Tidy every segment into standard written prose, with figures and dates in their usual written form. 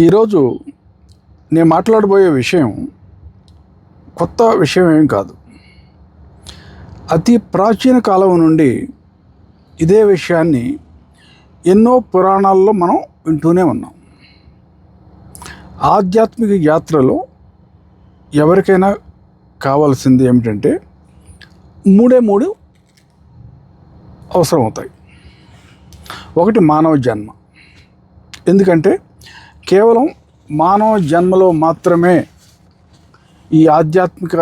ఈరోజు నేను మాట్లాడబోయే విషయం కొత్త విషయం ఏం కాదు. అతి ప్రాచీన కాలం నుండి ఇదే విషయాన్ని ఎన్నో పురాణాల్లో మనం వింటూనే ఉన్నాం. ఆధ్యాత్మిక యాత్రలో ఎవరికైనా కావాల్సింది ఏమిటంటే మూడు అవసరం అవుతాయి. ఒకటి మానవ జన్మ. ఎందుకంటే కేవలం మానవ జన్మలో మాత్రమే ఈ ఆధ్యాత్మిక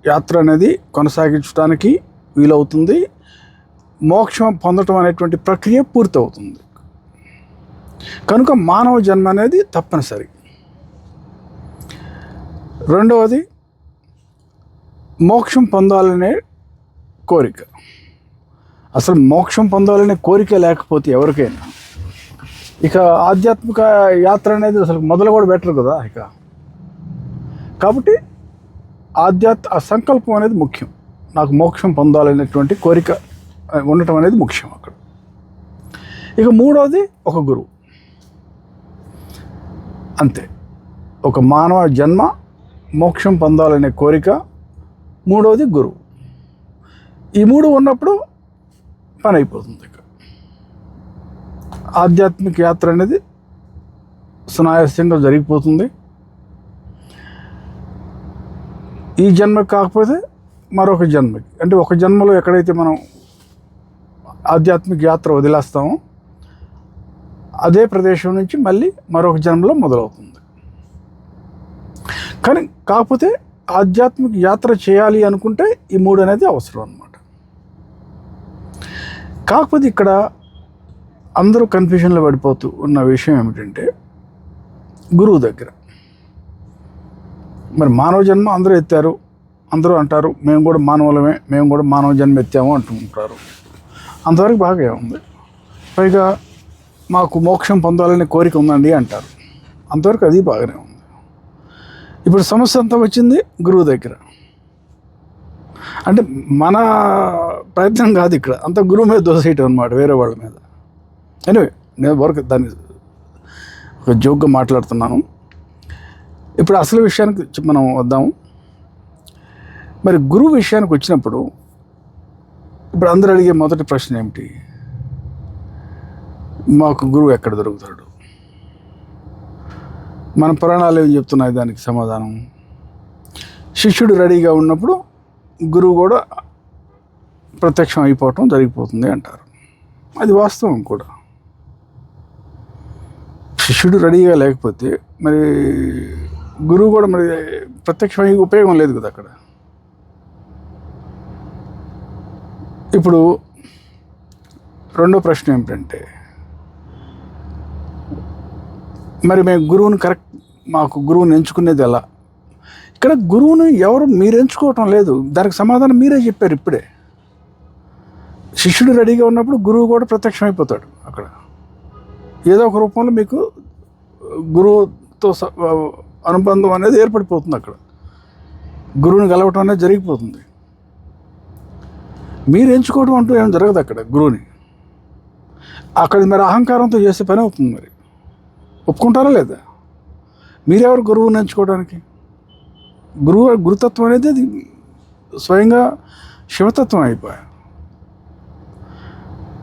యాత్ర అనేది కొనసాగించడానికి వీలవుతుంది. మోక్షం పొందటం అనేటువంటి ప్రక్రియ పూర్తవుతుంది. కనుక మానవ జన్మ అనేది తప్పనిసరి. రెండవది, మోక్షం పొందాలనే కోరిక. అసలు మోక్షం పొందాలనే కోరిక లేకపోతే ఎవరికైనా ఇక ఆధ్యాత్మిక యాత్ర అనేది అసలు మొదలు కూడా బెటర్ కదా. కాబట్టి ఆ సంకల్పం అనేది ముఖ్యం. నాకు మోక్షం పొందాలనేటువంటి కోరిక ఉండటం అనేది ముఖ్యం అక్కడ. ఇక మూడవది ఒక గురువు. అంతే. ఒక మానవ జన్మ, మోక్షం పొందాలనే కోరిక, మూడవది గురువు. ఈ మూడు ఉన్నప్పుడు పని అయిపోతుంది. ఇక్కడ ఆధ్యాత్మిక యాత్ర అనేది సునాయాసంగా జరిగిపోతుంది. ఈ జన్మకి కాకపోతే మరొక జన్మకి, అంటే ఒక జన్మలో ఎక్కడైతే మనం ఆధ్యాత్మిక యాత్ర వదిలేస్తామో అదే ప్రదేశం నుంచి మళ్ళీ మరొక జన్మలో మొదలవుతుంది. కానీ కాకపోతే ఆధ్యాత్మిక యాత్ర చేయాలి అనుకుంటే ఈ మూడు అనేది అవసరం అన్నమాట. కాకపోతే ఇక్కడ అందరూ కన్ఫ్యూజన్లో పడిపోతూ ఉన్న విషయం ఏమిటంటే గురువు దగ్గర. మరి మానవ జన్మ అందరూ ఎత్తారు, అందరూ అంటారు మేము కూడా మానవులమే, మేము కూడా మానవ జన్మ ఎత్తాము అంటుంటారు. అంతవరకు బాగా ఉంది. పైగా మాకు మోక్షం పొందాలనే కోరిక ఉందండి అంటారు. అంతవరకు అది బాగానే ఉంది. ఇప్పుడు సమస్య అంతా వచ్చింది గురువు దగ్గర. అంటే మన ప్రయత్నం కాదు ఇక్కడ, అంత గురువు మీద దోసేయటం అనమాట, వేరే వాళ్ళ మీద. ఎనివే, నేను వరకు దాన్ని ఒక జోక్గా మాట్లాడుతున్నాను. ఇప్పుడు అసలు విషయానికి మనం వద్దాము. మరి గురువు విషయానికి వచ్చినప్పుడు ఇప్పుడు అందరూ అడిగే మొదటి ప్రశ్న ఏమిటి? మాకు గురువు ఎక్కడ దొరుకుతాడు? మన పురాణాలు ఏం చెప్తున్నాయి దానికి సమాధానం? శిష్యుడు రెడీగా ఉన్నప్పుడు గురువు కూడా ప్రత్యక్షం అయిపోవటం జరిగిపోతుంది అంటారు. అది వాస్తవం కూడా. శిష్యుడు రెడీగా లేకపోతే మరి గురువు కూడా మరి ప్రత్యక్షమై ఉపయోగం లేదు కదా అక్కడ. ఇప్పుడు రెండో ప్రశ్న ఏమిటంటే, మరి మేము గురువుని మాకు గురువుని ఎంచుకునేది ఎలా? ఇక్కడ గురువుని ఎవరు మీరు ఎంచుకోవటం లేదు. దానికి సమాధానం మీరే చెప్పారు ఇప్పుడే. శిష్యుడు రెడీగా ఉన్నప్పుడు గురువు కూడా ప్రత్యక్షమైపోతాడు అక్కడ. ఏదో ఒక రూపంలో మీకు గురువుతో అనుబంధం అనేది ఏర్పడిపోతుంది. అక్కడ గురువుని కలవటం అనేది జరిగిపోతుంది. మీరు ఎంచుకోవడం అంటూ ఏం జరగదు అక్కడ గురువుని. అక్కడ మరి అహంకారంతో చేసే పని అవుతుంది. మరి ఒప్పుకుంటారా లేదా? మీరెవరు గురువుని ఎంచుకోవడానికి? గురుతత్వం అనేది అది స్వయంగా శివతత్వం అయిపోయా,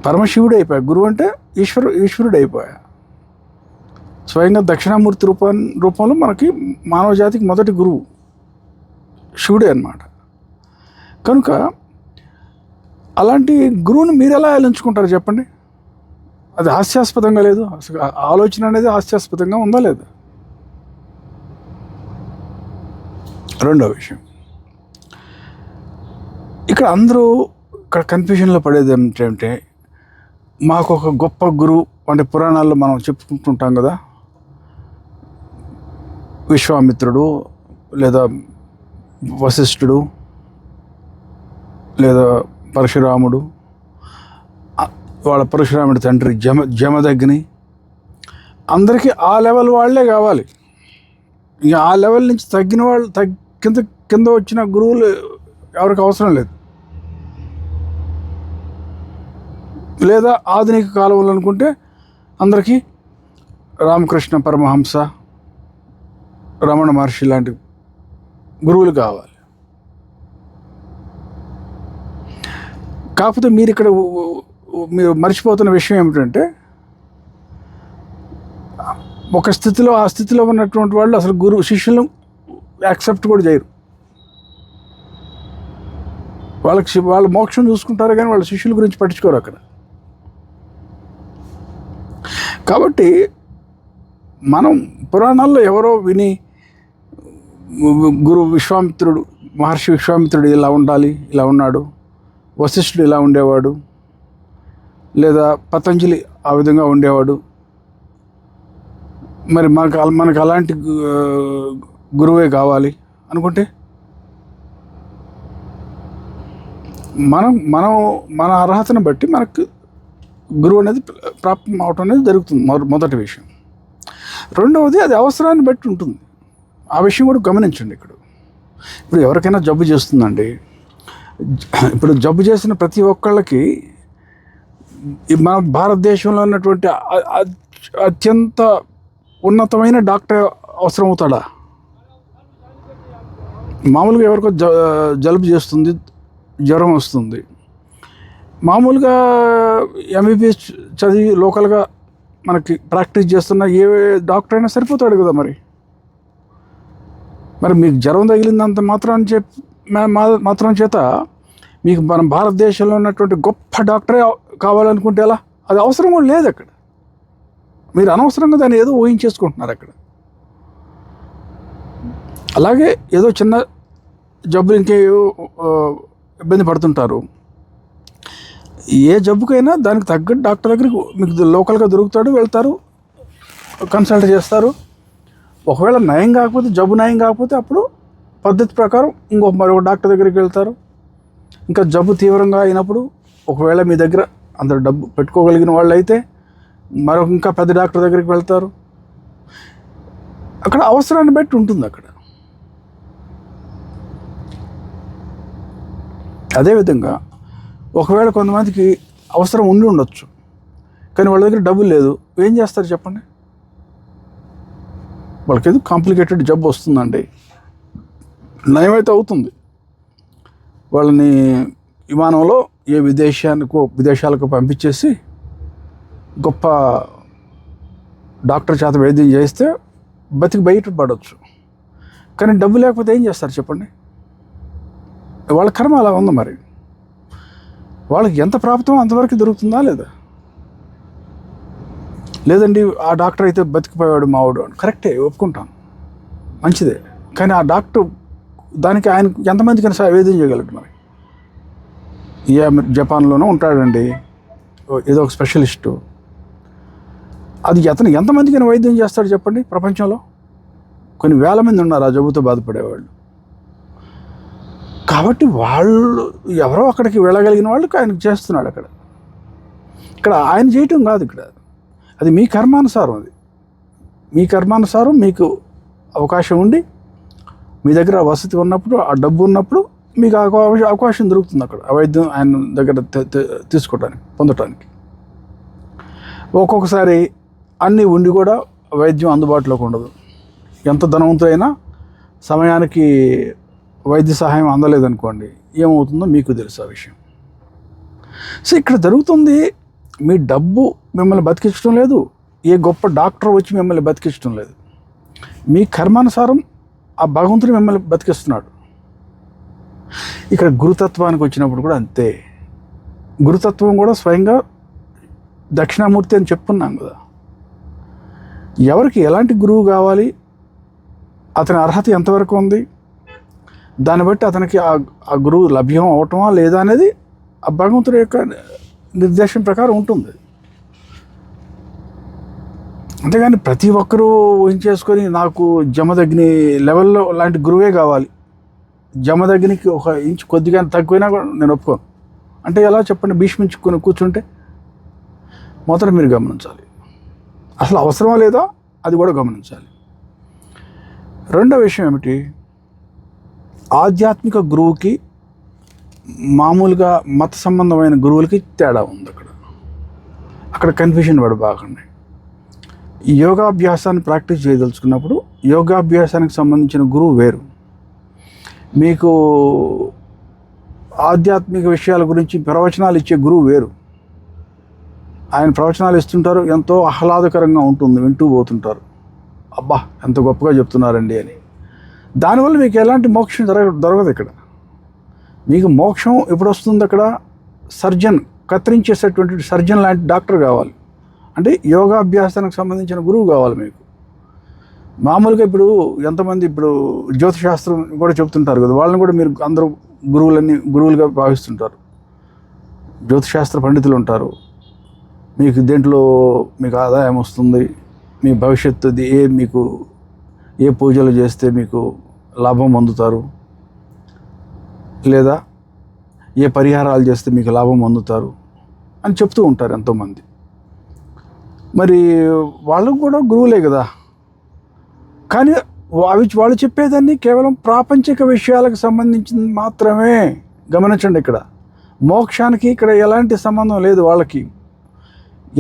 పరమశివుడు అయిపోయా. గురువు అంటే ఈశ్వరుడు అయిపోయా. స్వయంగా దక్షిణామూర్తి రూపంలో మనకి మానవ జాతికి మొదటి గురువు శివుడే అన్నమాట. కనుక అలాంటి గురువుని మీరు ఎలా ఎంచుకుంటారు చెప్పండి? అది హాస్యాస్పదంగా లేదు? అసలు ఆలోచన అనేది హాస్యాస్పదంగా ఉందా లేదా? రెండో విషయం, ఇక్కడ అందరూ కన్ఫ్యూజన్లో పడేది ఏమిటంటే, మాకు ఒక గొప్ప గురువు, అంటే పురాణాల్లో మనం చెప్పుకుంటుంటాం కదా, విశ్వామిత్రుడు లేదా వశిష్ఠుడు లేదా పరశురాముడు, వాళ్ళ పరశురాముడి తండ్రి జమదగ్ని, అందరికీ ఆ లెవెల్ వాళ్ళే కావాలి. ఇక ఆ లెవెల్ నుంచి తగ్గిన వాళ్ళు కింద వచ్చిన గురువులు ఎవరికి అవసరం లేదు. లేదా ఆధునిక కాలంలో అనుకుంటే అందరికీ రామకృష్ణ పరమహంస, రమణ మహర్షి లాంటి గురువులు కావాలి. కాకపోతే మీరు మర్చిపోతున్న విషయం ఏమిటంటే, ఒక స్థితిలో ఆ స్థితిలో ఉన్నటువంటి వాళ్ళు అసలు శిష్యులను యాక్సెప్ట్ కూడా చేయరు. వాళ్ళు మోక్షం చూసుకుంటారు కానీ వాళ్ళ శిష్యుల గురించి పట్టించుకోరు అక్కడ. కాబట్టి మనం పురాణాల్లో ఎవరో విని మహర్షి విశ్వామిత్రుడు ఇలా ఉండాలి, ఇలా ఉన్నాడు, వశిష్ఠుడు ఇలా ఉండేవాడు, లేదా పతంజలి ఆ విధంగా ఉండేవాడు, మరి మనకు అలాంటి గురువే కావాలి అనుకుంటే మన అర్హతను బట్టి మనకు గురువు అనేది ప్రాప్తం అవటం అనేది జరుగుతుంది. మొదటి విషయం. రెండవది, అది అవసరాన్ని బట్టి ఉంటుంది. ఆ విషయం కూడా గమనించండి. ఇప్పుడు ఎవరికైనా జబ్బు చేస్తుందండి. ఇప్పుడు జబ్బు చేసిన ప్రతి ఒక్కళ్ళకి మన భారతదేశంలో ఉన్నటువంటి అత్యంత ఉన్నతమైన డాక్టర్ అవసరం అవుతాడా? మామూలుగా ఎవరికో జలుబు చేస్తుంది, జ్వరం వస్తుంది, మామూలుగా ఎంబీబీఎస్ చదివి లోకల్గా మనకి ప్రాక్టీస్ చేస్తున్న ఏ డాక్టర్ అయినా సరిపోతాడు కదా. మరి మీకు జ్వరం తగిలిందంత మాత్రం చేత మీకు మన భారతదేశంలో ఉన్నటువంటి గొప్ప డాక్టరే కావాలనుకుంటే ఎలా? అది అవసరం కూడా లేదు అక్కడ. మీరు అనవసరంగా దాన్ని ఏదో ఊహించేసుకుంటున్నారు అక్కడ. అలాగే ఏదో చిన్న జబ్బులు ఇంకేవో ఇబ్బంది పడుతుంటారు. ఏ జబ్బుకైనా దానికి తగ్గట్టు డాక్టర్ దగ్గరికి మీకు లోకల్గా దొరుకుతాడు, వెళ్తారు, కన్సల్ట్ చేస్తారు. ఒకవేళ జబ్బు నయం కాకపోతే అప్పుడు పద్ధతి ప్రకారం మరొక డాక్టర్ దగ్గరికి వెళ్తారు. ఇంకా జబ్బు తీవ్రంగా అయినప్పుడు ఒకవేళ మీ దగ్గర అందరు డబ్బు పెట్టుకోగలిగిన వాళ్ళు అయితే ఇంకా పెద్ద డాక్టర్ దగ్గరికి వెళ్తారు. అక్కడ అవసరాన్ని బట్టి ఉంటుంది అక్కడ. అదేవిధంగా ఒకవేళ కొంతమందికి అవసరం ఉండొచ్చు, కానీ వాళ్ళ దగ్గర డబ్బులు లేదు. ఏం చేస్తారు చెప్పండి? వాళ్ళకి ఏదో కాంప్లికేటెడ్ జబ్బు వస్తుందండి, నయమైతే అవుతుంది. వాళ్ళని విమానంలో విదేశాలకు పంపించేసి గొప్ప డాక్టర్ చేత వైద్యం చేస్తే బయట పడవచ్చు. కానీ డబ్బు లేకపోతే ఏం చేస్తారు చెప్పండి? వాళ్ళ కర్మ అలా ఉంది. మరి వాళ్ళకి ఎంత ప్రాప్తం అంతవరకు దొరుకుతుందా లేదా? లేదండి ఆ డాక్టర్ అయితే బతికిపోయాడు మావాడు అని, కరెక్టే, ఒప్పుకుంటాను, మంచిదే. కానీ ఆ డాక్టర్ దానికి ఆయన ఎంతమందికైనా వైద్యం చేయగలడు? మరి జపాన్లోనూ ఉంటాడండి ఏదో ఒక స్పెషలిస్టు, అది ఎంతమందికైనా వైద్యం చేస్తాడు చెప్పండి? ప్రపంచంలో కొన్ని వేల మంది ఉన్నారు ఆ జబ్బుతో బాధపడేవాళ్ళు. కాబట్టి వాళ్ళు ఎవరో అక్కడికి వెళ్ళగలిగిన వాళ్ళు ఆయనకు చేస్తున్నాడు. ఇక్కడ ఆయన చేయటం కాదు, అది మీ కర్మానుసారం. మీ కర్మానుసారం మీకు అవకాశం ఉండి మీ దగ్గర వసతి ఉన్నప్పుడు, ఆ డబ్బు ఉన్నప్పుడు మీకు అవకాశం దొరుకుతుంది అక్కడ ఆ వైద్యం ఆయన దగ్గర పొందటానికి. ఒక్కొక్కసారి అన్నీ ఉండి కూడా వైద్యం అందుబాటులోకి ఉండదు. ఎంత ధనవంతులైనా సమయానికి వైద్య సహాయం అందలేదనుకోండి, ఏమవుతుందో మీకు తెలుసు ఆ విషయం. సో ఇక్కడ జరుగుతుంది, మీ డబ్బు మిమ్మల్ని బతికించడం లేదు, ఏ గొప్ప డాక్టర్ వచ్చి మిమ్మల్ని బతికించడం లేదు. మీ కర్మానుసారం ఆ భగవంతుడు మిమ్మల్ని బతికిస్తున్నాడు. ఇక్కడ గురుతత్వానికి వచ్చినప్పుడు కూడా అంతే. గురుతత్వం కూడా స్వయంగా దక్షిణామూర్తి అని చెప్పుకున్నాం కదా. ఎవరికి ఎలాంటి గురువు కావాలి, అతని అర్హత ఎంతవరకు ఉంది, దాన్ని బట్టి అతనికి ఆ గురువు లభ్యం అవటమా లేదా అనేది ఆ భగవంతుడి యొక్క నిర్దేశం ప్రకారం ఉంటుంది. అంతేగాని ప్రతి ఒక్కరూ ఊహించేసుకొని నాకు జమదగ్ని లెవెల్లో లాంటి గురువే కావాలి, జమదగ్నికి ఒక ఇంచు కొద్దిగా తక్కువైనా కూడా నేను ఒప్పుకోను అంటే ఎలా చెప్పండి? భీష్మించుకొని కూర్చుంటే మొదట మీరు గమనించాలి, అసలు అవసరమా లేదా అది కూడా గమనించాలి. రెండో విషయం ఏమిటి? ఆధ్యాత్మిక గురువుకి మామూలుగా మత సంబంధమైన గురువులకి తేడా ఉంది. అక్కడ కన్ఫ్యూషన్ పడబాకండి. యోగాభ్యాసాన్ని ప్రాక్టీస్ చేయదలుచుకున్నప్పుడు యోగాభ్యాసానికి సంబంధించిన గురువు వేరు, మీకు ఆధ్యాత్మిక విషయాల గురించి ప్రవచనాలు ఇచ్చే గురువు వేరు. ఆయన ప్రవచనాలు ఇస్తుంటారు, ఎంతో ఆహ్లాదకరంగా ఉంటుంది, వింటూ పోతుంటారు, అబ్బా ఎంత గొప్పగా చెప్తున్నారండి అని. దానివల్ల మీకు ఎలాంటి మోక్షం దొరకదు. ఇక్కడ మీకు మోక్షం ఎప్పుడు వస్తుంది? అక్కడ సర్జన్, కత్తిరించేసేటువంటి సర్జన్ లాంటి డాక్టర్ కావాలి, అంటే యోగాభ్యాసానికి సంబంధించిన గురువు కావాలి మీకు. మామూలుగా ఇప్పుడు ఎంతమంది ఇప్పుడు జ్యోతిశాస్త్రం కూడా చెప్తుంటారు కదా, వాళ్ళని కూడా మీరు అందరూ గురువులుగా భావిస్తుంటారు. జ్యోతిశాస్త్ర పండితులు ఉంటారు, మీకు దేంట్లో మీకు ఆదాయం వస్తుంది, మీ భవిష్యత్తుది మీకు ఏ పూజలు చేస్తే మీకు లాభం పొందుతారు, లేదా ఏ పరిహారాలు చేస్తే మీకు లాభం పొందుతారు అని చెప్తూ ఉంటారు ఎంతోమంది. మరి వాళ్ళకు కూడా గురువులే కదా, కానీ వాళ్ళు చెప్పేదాన్ని కేవలం ప్రాపంచిక విషయాలకు సంబంధించింది మాత్రమే. గమనించండి, ఇక్కడ మోక్షానికి ఇక్కడ ఎలాంటి సంబంధం లేదు వాళ్ళకి.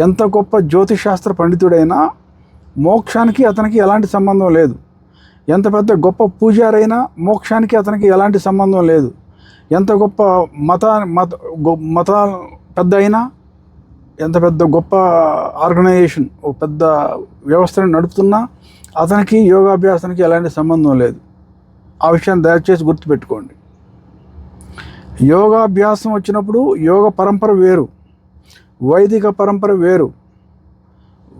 ఎంత గొప్ప జ్యోతిశాస్త్ర పండితుడైనా మోక్షానికి అతనికి ఎలాంటి సంబంధం లేదు. ఎంత పెద్ద గొప్ప పూజారైనా మోక్షానికి అతనికి ఎలాంటి సంబంధం లేదు. ఎంత గొప్ప మత పెద్ద అయినా, ఎంత పెద్ద గొప్ప ఆర్గనైజేషన్, ఒక పెద్ద వ్యవస్థను నడుపుతున్నా అతనికి యోగాభ్యాసానికి ఎలాంటి సంబంధం లేదు. ఆ విషయాన్ని దయచేసి గుర్తుపెట్టుకోండి. యోగాభ్యాసం వచ్చినప్పుడు యోగ పరంపర వేరు, వైదిక పరంపర వేరు.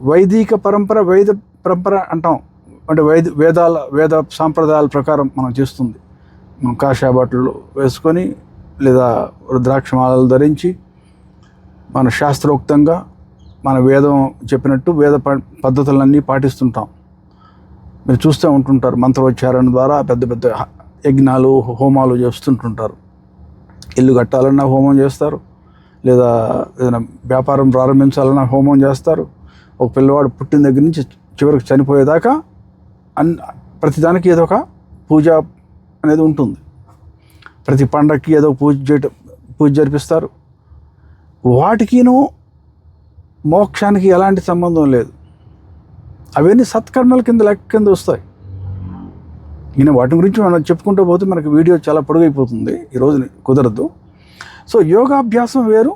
వైదిక పరంపర వేద పరంపర అంటాం, అంటే వేద సాంప్రదాయాల ప్రకారం మనం చేస్తుంది. మనం కాషాయ బట్టలు వేసుకొని లేదా రుద్రాక్షమాలలు ధరించి మన శాస్త్రోక్తంగా మన వేదం చెప్పినట్టు వేద పద్ధతులన్నీ పాటిస్తుంటాం. మీరు చూస్తూ ఉంటుంటారు, మంత్రోచ్చారణ ద్వారా పెద్ద పెద్ద యజ్ఞాలు హోమాలు చేస్తుంటుంటారు. ఇల్లు కట్టాలన్నా హోమం చేస్తారు, లేదా ఏదైనా వ్యాపారం ప్రారంభించాలన్నా హోమం చేస్తారు. ఒక పిల్లవాడు పుట్టిన దగ్గర నుంచి చివరికి చనిపోయేదాకా ప్రతిదానికి ఏదో ఒక పూజ అనేది ఉంటుంది. ప్రతి పండగకి ఏదో పూజ జరిపిస్తారు. వాటికిను మోక్షానికి ఎలాంటి సంబంధం లేదు. అవన్నీ సత్కర్మల లెక్క కింద వస్తాయి. వాటి గురించి మనం చెప్పుకుంటూ పోతే మనకి వీడియో చాలా పొడుగైపోతుంది, ఈరోజు కుదరదు. సో యోగాభ్యాసం వేరు,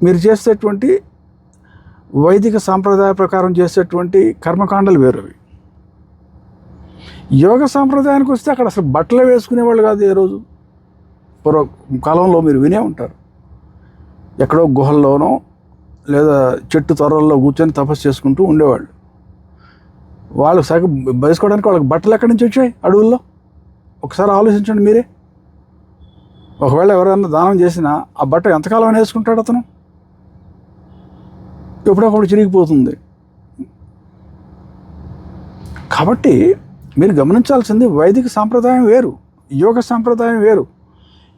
మీరు చేసేటువంటి వైదిక సాంప్రదాయ ప్రకారం చేసేటువంటి కర్మకాండలు వేరు. అవి యోగ సాంప్రదాయానికి వస్తే అక్కడ అసలు బట్టలు వేసుకునేవాళ్ళు కాదు. ఏ రోజు పూర్వకాలంలో మీరు వినే ఉంటారు, ఎక్కడో గుహల్లోనో లేదా చెట్టు త్వరల్లో కూర్చొని తపస్సు చేసుకుంటూ ఉండేవాళ్ళు. వాళ్ళు సగం వేసుకోవడానికి వాళ్ళకి బట్టలు ఎక్కడి నుంచి వచ్చాయి అడవుల్లో? ఒకసారి ఆలోచించండి మీరే. ఒకవేళ ఎవరైనా దానం చేసినా ఆ బట్ట ఎంతకాలం అని వేసుకుంటాడు అతను? ఎప్పుడొకప్పుడు చిరిగిపోతుంది. కాబట్టి మీరు గమనించాల్సింది వైదిక సాంప్రదాయం వేరు, యోగ సాంప్రదాయం వేరు.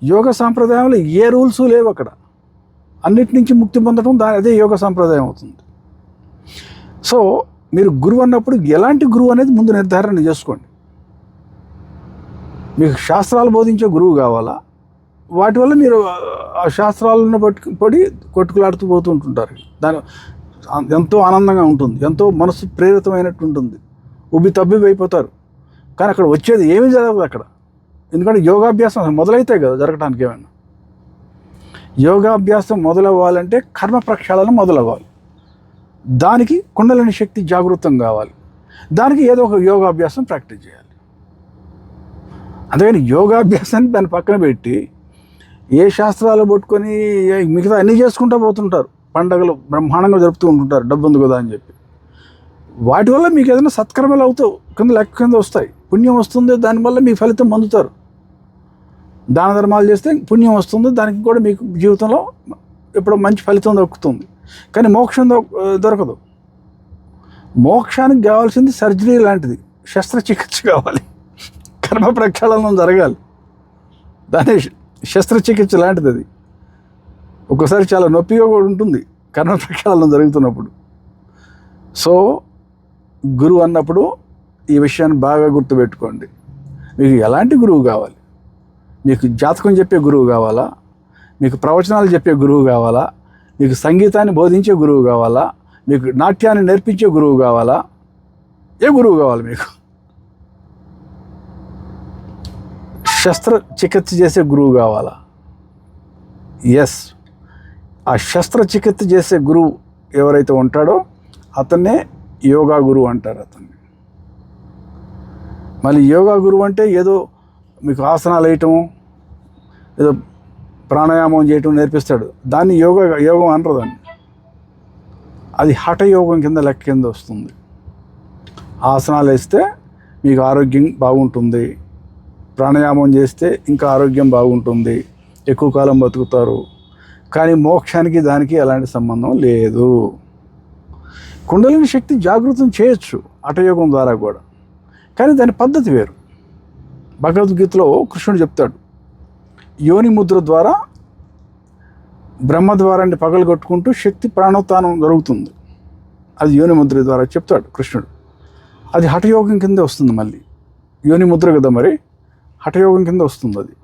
యోగ సాంప్రదాయంలో ఏ రూల్స్ లేవు. అక్కడ అన్నిటి నుంచి ముక్తి పొందడం అదే యోగ సాంప్రదాయం అవుతుంది. సో మీరు గురువు అన్నప్పుడు ఎలాంటి గురువు అనేది ముందు నిర్ధారణ చేసుకోండి. మీకు శాస్త్రాలు బోధించే గురువు కావాలా? వాటి వల్ల మీరు ఆ శాస్త్రాలను పడి కొట్టుకులాడుతూ పోతూ ఉంటుంటారు. దాని ఎంతో ఆనందంగా ఉంటుంది, ఎంతో మనసు ప్రేరితమైనట్టు ఉంటుంది, ఉబ్బి తబ్బి అయిపోతారు. కానీ అక్కడ వచ్చేది ఏమీ జరగదు అక్కడ. ఎందుకంటే యోగాభ్యాసం మొదలైతే కదా జరగటానికి. ఏమైనా యోగాభ్యాసం మొదలవ్వాలంటే కర్మ ప్రక్షాళన మొదలవ్వాలి. దానికి కుండలిని శక్తి జాగృతం కావాలి. దానికి ఏదో ఒక యోగాభ్యాసం ప్రాక్టీస్ చేయాలి. అందుకని యోగాభ్యాసాన్ని దాన్ని పక్కన పెట్టి ఏ శాస్త్రాలు పట్టుకొని మిగతా అన్నీ చేసుకుంటూ పోతుంటారు. పండగలు బ్రహ్మాండంగా జరుపుతూ ఉంటుంటారు, డబ్బు ఉంది కదా అని చెప్పి. వాటి వల్ల మీకు ఏదైనా సత్కర్మలు అవుతావు, లెక్క కింద వస్తాయి, పుణ్యం వస్తుంది, దానివల్ల మీ ఫలితం పొందుతారు. దాన ధర్మాలు చేస్తే పుణ్యం వస్తుంది, దానికి కూడా మీకు జీవితంలో ఇప్పుడు మంచి ఫలితం దొరుకుతుంది. కానీ మోక్షం దొరకదు. మోక్షానికి కావాల్సింది సర్జరీ లాంటిది, శస్త్రచికిత్స కావాలి, కర్మ ప్రక్షాళనం జరగాలి. దాని శస్త్రచికిత్స లాంటిది అది. ఒక్కోసారి చాలా నొప్పిగా కూడా ఉంటుంది కర్మ ప్రక్షాళనం జరుగుతున్నప్పుడు. సో గురువు అన్నప్పుడు ఈ విషయాన్ని బాగా గుర్తుపెట్టుకోండి. మీకు ఎలాంటి గురువు కావాలి? మీకు జాతకం చెప్పే గురువు కావాలా? మీకు ప్రవచనాలు చెప్పే గురువు కావాలా? మీకు సంగీతాన్ని బోధించే గురువు కావాలా? మీకు నాట్యాన్ని నేర్పించే గురువు కావాలా? ఏ గురువు కావాలి మీకు? శస్త్రచికిత్స చేసే గురువు కావాలా? ఎస్, ఆ శస్త్రచికిత్స చేసే గురువు ఎవరైతే ఉంటాడో అతన్నే యోగా గురువు అంటారు అతన్ని. మళ్ళీ యోగా గురువు అంటే ఏదో మీకు ఆసనాలు వేయటము, ఏదో ప్రాణాయామం చేయటం నేర్పిస్తాడు, దాన్ని యోగం అనరు దాన్ని. అది హఠయోగం కింద లెక్క కింద వస్తుంది. ఆసనాలు వేస్తే మీకు ఆరోగ్యం బాగుంటుంది, ప్రాణాయామం చేస్తే ఇంకా ఆరోగ్యం బాగుంటుంది, ఎక్కువ కాలం బతుకుతారు. కానీ మోక్షానికి దానికి ఎలాంటి సంబంధం లేదు. కుండలిని శక్తి జాగృతం చేయొచ్చు హఠయోగం ద్వారా కూడా, కానీ దాని పద్ధతి వేరు. భగవద్గీతలో కృష్ణుడు చెప్తాడు, యోని ముద్ర ద్వారా బ్రహ్మద్వారాన్ని పగలగొట్టుకుంటూ శక్తి ప్రాణోత్థానం జరుగుతుంది. అది యోని ముద్ర ద్వారా చెప్తాడు కృష్ణుడు. అది హఠయోగం కింద వస్తుంది. మళ్ళీ యోని ముద్ర కదా, మరి హఠయోగం కింద వస్తుంది అది.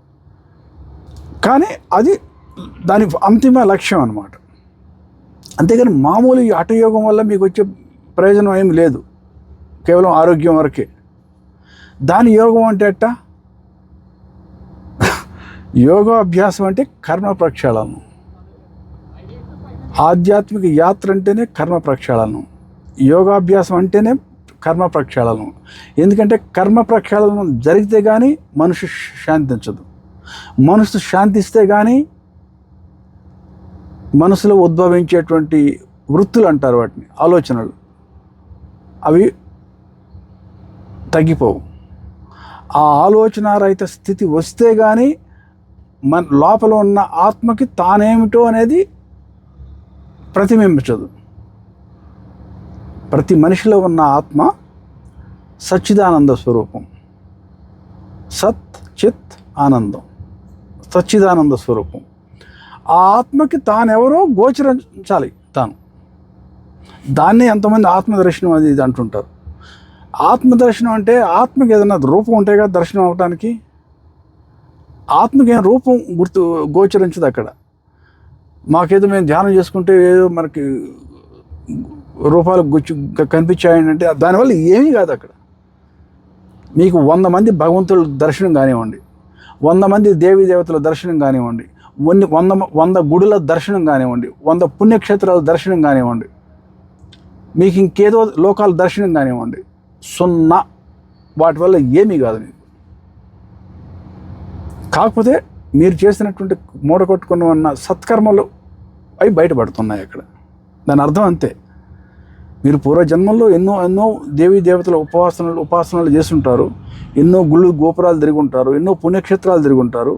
కానీ అది దాని అంతిమ లక్ష్యం అన్నమాట. అంతేగాని మామూలు ఈ హఠయోగం వల్ల మీకు వచ్చే ప్రయోజనం ఏమి లేదు, కేవలం ఆరోగ్యం వరకే. దాని యోగం అంటే ఎట్టా? యోగాభ్యాసం అంటే కర్మ ప్రక్షాళనం. ఆధ్యాత్మిక యాత్ర అంటేనే కర్మ ప్రక్షాళనం, యోగాభ్యాసం అంటేనే కర్మ ప్రక్షాళనం. ఎందుకంటే కర్మ ప్రక్షాళనం జరిగితే కానీ మనిషి శాంతించదు. మనసు శాంతిస్తే కానీ మనసులో ఉద్భవించేటువంటి వృత్తులు అంటారు వాటిని, ఆలోచనలు, అవి తగ్గిపోవు. ఆ ఆలోచనారహిత స్థితి వస్తే కానీ మన లోపల ఉన్న ఆత్మకి తానేమిటో అనేది ప్రతిబింబించదు. ప్రతి మనిషిలో ఉన్న ఆత్మ సచ్చిదానంద స్వరూపం. సత్ చిత్ ఆనందం, సచ్చిదానంద స్వరూపం. ఆ ఆత్మకి తానెవరో గోచరించాలి తాను. దాన్నే ఎంతమంది ఆత్మదర్శనం అది ఇది అంటుంటారు. ఆత్మదర్శనం అంటే ఆత్మకి ఏదైనా రూపం ఉంటే కదా దర్శనం అవటానికి. ఆత్మకి ఏం రూపం గోచరించదు అక్కడ. మాకేదో మేము ధ్యానం చేసుకుంటే ఏదో మనకి రూపాలు కనిపించాయంటే దానివల్ల ఏమీ కాదు. అక్కడ మీకు 100 మంది భగవంతుల దర్శనం కానివ్వండి, 100 మంది దేవీ దేవతల దర్శనం కానివ్వండి, 100 గుడుల దర్శనం కానివ్వండి, 100 పుణ్యక్షేత్రాల దర్శనం కానివ్వండి, మీకు ఇంకేదో లోకాల దర్శనం కానివ్వండి, 0. వాటి వల్ల ఏమీ కాదు మీకు. కాకపోతే మీరు చేసినటువంటి మూట కొట్టుకుని ఉన్న సత్కర్మలు అవి బయటపడుతున్నాయి అక్కడ. దాని అర్థం అంతే. మీరు పూర్వజన్మల్లో ఎన్నో దేవీ దేవతల ఉపాసనలు చేస్తుంటారు, ఎన్నో గుళ్ళు గోపురాలు తిరిగి ఉంటారు, ఎన్నో పుణ్యక్షేత్రాలు తిరిగి ఉంటారు.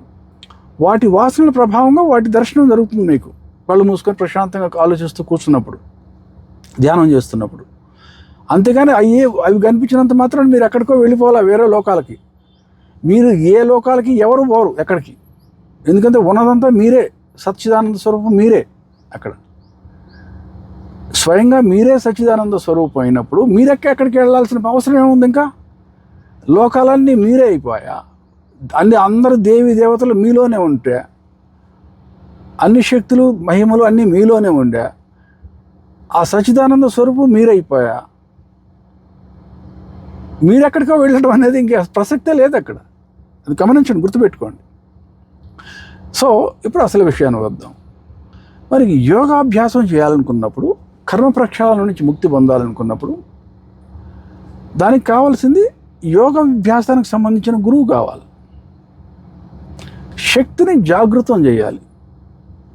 వాటి వాసనల ప్రభావంగా వాటి దర్శనం జరుగుతుంది మీకు. కళ్ళు మూసుకొని ప్రశాంతంగా ఆలోచిస్తూ కూర్చున్నప్పుడు, ధ్యానం చేస్తున్నప్పుడు. అంతేగాని అవి కనిపించినంత మాత్రం మీరు ఎక్కడికో వెళ్ళిపోవాలా వేరే లోకాలకి. మీరు ఏ లోకాలకి ఎవరు పోరు ఎక్కడికి. ఎందుకంటే ఉన్నదంతా మీరే, సచ్చిదానంద స్వరూపం మీరే. అక్కడ స్వయంగా మీరే సచ్చిదానంద స్వరూపం అయినప్పుడు ఎక్కడికి వెళ్ళాల్సిన అవసరం ఏముంది? ఇంకా లోకాలన్నీ మీరే అయిపోయా. అందరు దేవి దేవతలు మీలోనే ఉంటే, అన్ని శక్తులు మహిమలు అన్నీ మీలోనే ఉండే, ఆ సచ్చిదానంద స్వరూపం మీరైపోయా. మీరెక్కడికో వెళ్ళడం అనేది ఇంకా ప్రసక్తే లేదు అక్కడ. అది గమనించండి, గుర్తుపెట్టుకోండి. సో ఇప్పుడు అసలు విషయాన్ని వద్దాం. మరి యోగాభ్యాసం చేయాలనుకున్నప్పుడు, కర్మ ప్రక్షాళన నుంచి ముక్తి పొందాలనుకున్నప్పుడు దానికి కావాల్సింది యోగాభ్యాసానికి సంబంధించిన గురువు కావాలి. శక్తిని జాగృతం చేయాలి.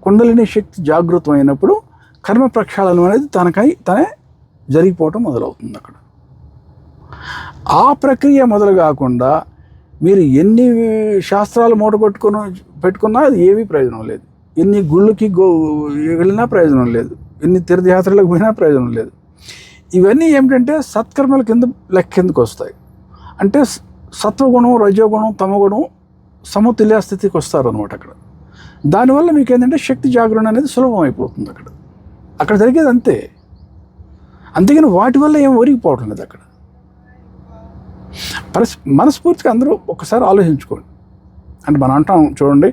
కుండలిని శక్తి జాగృతం అయినప్పుడు కర్మ ప్రక్షాళనం అనేది తనే జరిగిపోవటం మొదలవుతుంది అక్కడ. ఆ ప్రక్రియ మొదలు కాకుండా మీరు ఎన్ని శాస్త్రాలు పెట్టుకున్నా అది ఏమీ ప్రయోజనం లేదు. ఎన్ని గుళ్ళకి వెళ్ళినా ప్రయోజనం లేదు, ఎన్ని తీర్థయాత్రలకు పోయినా ప్రయోజనం లేదు. ఇవన్నీ ఏమిటంటే సత్కర్మల లెక్క కిందకు వస్తాయి. అంటే సత్వగుణం, రజోగుణం, తమగుణం సమతుల్య స్థితికి వస్తారు అనమాట అక్కడ. దానివల్ల మీకు ఏంటంటే శక్తి జాగరణ అనేది సులభం అయిపోతుంది అక్కడ జరిగేది అంతే. అంతేగాని వాటి వల్ల ఏం ఒరిగిపోవటం లేదు అక్కడ. మనస్ఫూర్తిగా అందరూ ఒకసారి ఆలోచించుకోండి. అంటే మనం అంటాం చూడండి,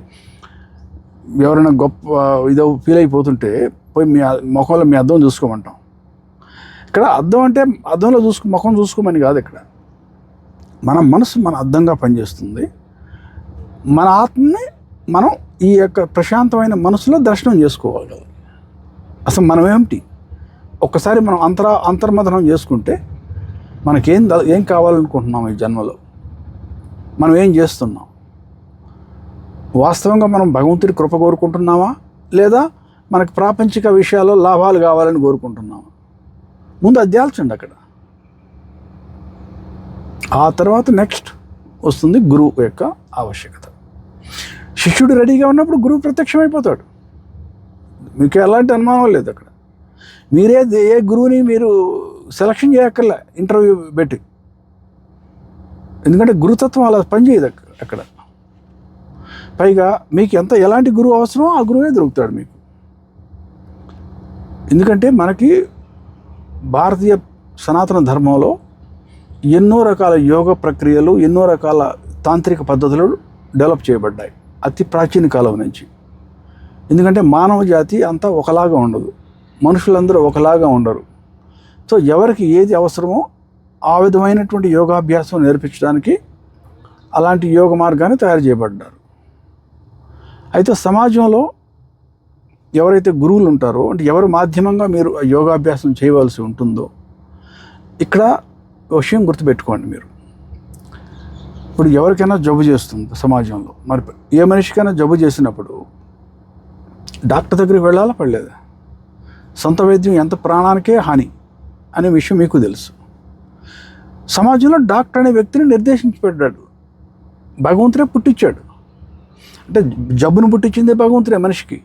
ఎవరైనా గొప్ప ఇదో ఫీల్ అయిపోతుంటే పోయి మీ ముఖంలో మీ అద్దం చూసుకోమంటాం. ఇక్కడ అద్దం అంటే అద్దంలో ముఖం చూసుకోమని కాదు. ఇక్కడ మన మనసు మన అద్దంగా పనిచేస్తుంది. మన ఆత్మని మనం ఈ యొక్క ప్రశాంతమైన మనసులో దర్శనం చేసుకోవాలి కదా. అసలు మనం ఏమిటి ఒక్కసారి మనం అంతర్మథనం చేసుకుంటే ఏం కావాలనుకుంటున్నాం ఈ జన్మలో, మనం ఏం చేస్తున్నాం, వాస్తవంగా మనం భగవంతుడి కృప కోరుకుంటున్నామా లేదా మనకు ప్రాపంచిక విషయాల్లో లాభాలు కావాలని కోరుకుంటున్నామా? ముందు అది తేల్చండి అక్కడ. ఆ తర్వాత నెక్స్ట్ వస్తుంది గురువు యొక్క ఆవశ్యకత. శిష్యుడు రెడీగా ఉన్నప్పుడు గురువు ప్రత్యక్షమైపోతాడు. మీకు ఎలాంటి అనుమానం లేదు అక్కడ. ఏ గురువుని మీరు సెలక్షన్ చేయక్కర్లే ఇంటర్వ్యూ పెట్టి, ఎందుకంటే గురుతత్వం అలా పనిచేయదు అక్కడ. పైగా మీకు ఎలాంటి గురువు అవసరమో ఆ గురువే దొరుకుతాడు మీకు. ఎందుకంటే మనకి భారతీయ సనాతన ధర్మంలో ఎన్నో రకాల యోగ ప్రక్రియలు, ఎన్నో రకాల తాంత్రిక పద్ధతులు డెవలప్ చేయబడ్డాయి అతి ప్రాచీన కాలం నుంచి. ఎందుకంటే మానవ జాతి అంతా ఒకలాగా ఉండదు, మనుషులందరూ ఒకలాగా ఉండరు. సో ఎవరికి ఏది అవసరమో ఆ విధమైనటువంటి యోగాభ్యాసం నేర్పించడానికి అలాంటి యోగ మార్గాన్ని తయారు చేయబడ్డారు. అయితే సమాజంలో ఎవరైతే గురువులు ఉంటారో, అంటే ఎవరి మాధ్యమంగా మీరు యోగాభ్యాసం చేయవలసి ఉంటుందో, ఇక్కడ విషయం గుర్తుపెట్టుకోండి. మీరు ఇప్పుడు ఎవరికైనా జబ్బు చేస్తుంది సమాజంలో, మరి ఏ మనిషికైనా జబ్బు చేసినప్పుడు డాక్టర్ దగ్గరికి వెళ్ళాలా పడలేదా? సొంత వైద్యం ఎంత ప్రాణానికే హాని అనే విషయం మీకు తెలుసు. సమాజంలో డాక్టర్ అనే వ్యక్తిని నిర్దేశించి పెట్టాడు, భగవంతుడే పుట్టించాడు. అంటే జబ్బును పుట్టించింది భగవంతుడే మనిషికి.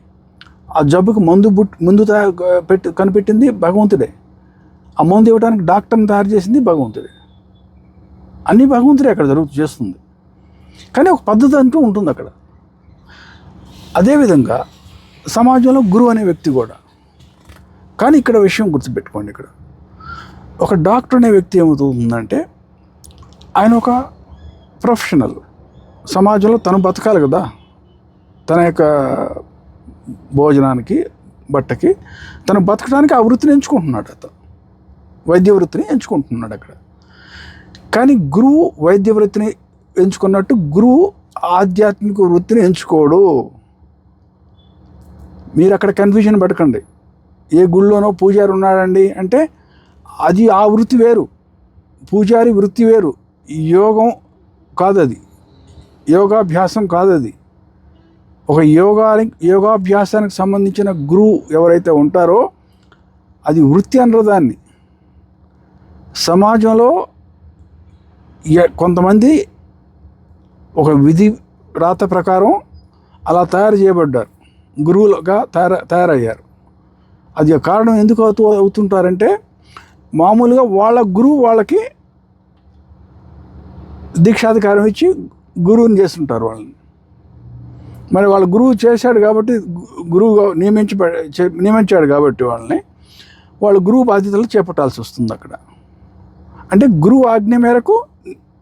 ఆ జబ్బుకు ముందు కనిపెట్టింది భగవంతుడే. ఆ మందు ఇవ్వడానికి డాక్టర్ని తయారు చేసింది భగవంతుడే. అన్నీ భగవంతుడే అక్కడ చేస్తుంది. కానీ ఒక పద్ధతి అంటూ ఉంటుంది అక్కడ. అదేవిధంగా సమాజంలో గురువు అనే వ్యక్తి కూడా. కానీ ఇక్కడ విషయం గుర్తుపెట్టుకోండి, ఇక్కడ ఒక డాక్టర్ అనే వ్యక్తి ఏమవుతుందంటే ఆయన ఒక ప్రొఫెషనల్. సమాజంలో తను బతకాలి కదా, తన యొక్క భోజనానికి బట్టకి తను బతకడానికి ఆ వృత్తిని ఎంచుకుంటున్నాడు. అతను వైద్య వృత్తిని ఎంచుకుంటున్నాడు అక్కడ. కానీ గురువు వైద్య వృత్తిని ఎంచుకున్నట్టు గురువు ఆధ్యాత్మిక వృత్తిని ఎంచుకోడు. మీరు అక్కడ కన్ఫ్యూజన్ పడకండి. ఏ గుళ్ళోనో పూజారి ఉన్నాడండి అంటే అది ఆ వృత్తి వేరు, పూజారి వృత్తి వేరు. యోగం కాదది, యోగాభ్యాసం కాదది. ఒక యోగాభ్యాసానికి సంబంధించిన గురువు ఎవరైతే ఉంటారో అది వృత్తి అనరు దాన్ని. సమాజంలో కొంతమంది ఒక విధి రాత ప్రకారం అలా తయారు చేయబడ్డారు, గురువులుగా తయారయ్యారు. అది కారణం ఎందుకు అవుతుంటారంటే మామూలుగా వాళ్ళ గురువు వాళ్ళకి దీక్షాధికారం ఇచ్చి గురువుని చేస్తుంటారు వాళ్ళని. మరి వాళ్ళ గురువు చేశాడు కాబట్టి, గురువుగా నియమించాడు కాబట్టి వాళ్ళ గురువు బాధ్యతలు చేపట్టాల్సి వస్తుంది అక్కడ. అంటే గురువు ఆజ్ఞ మేరకు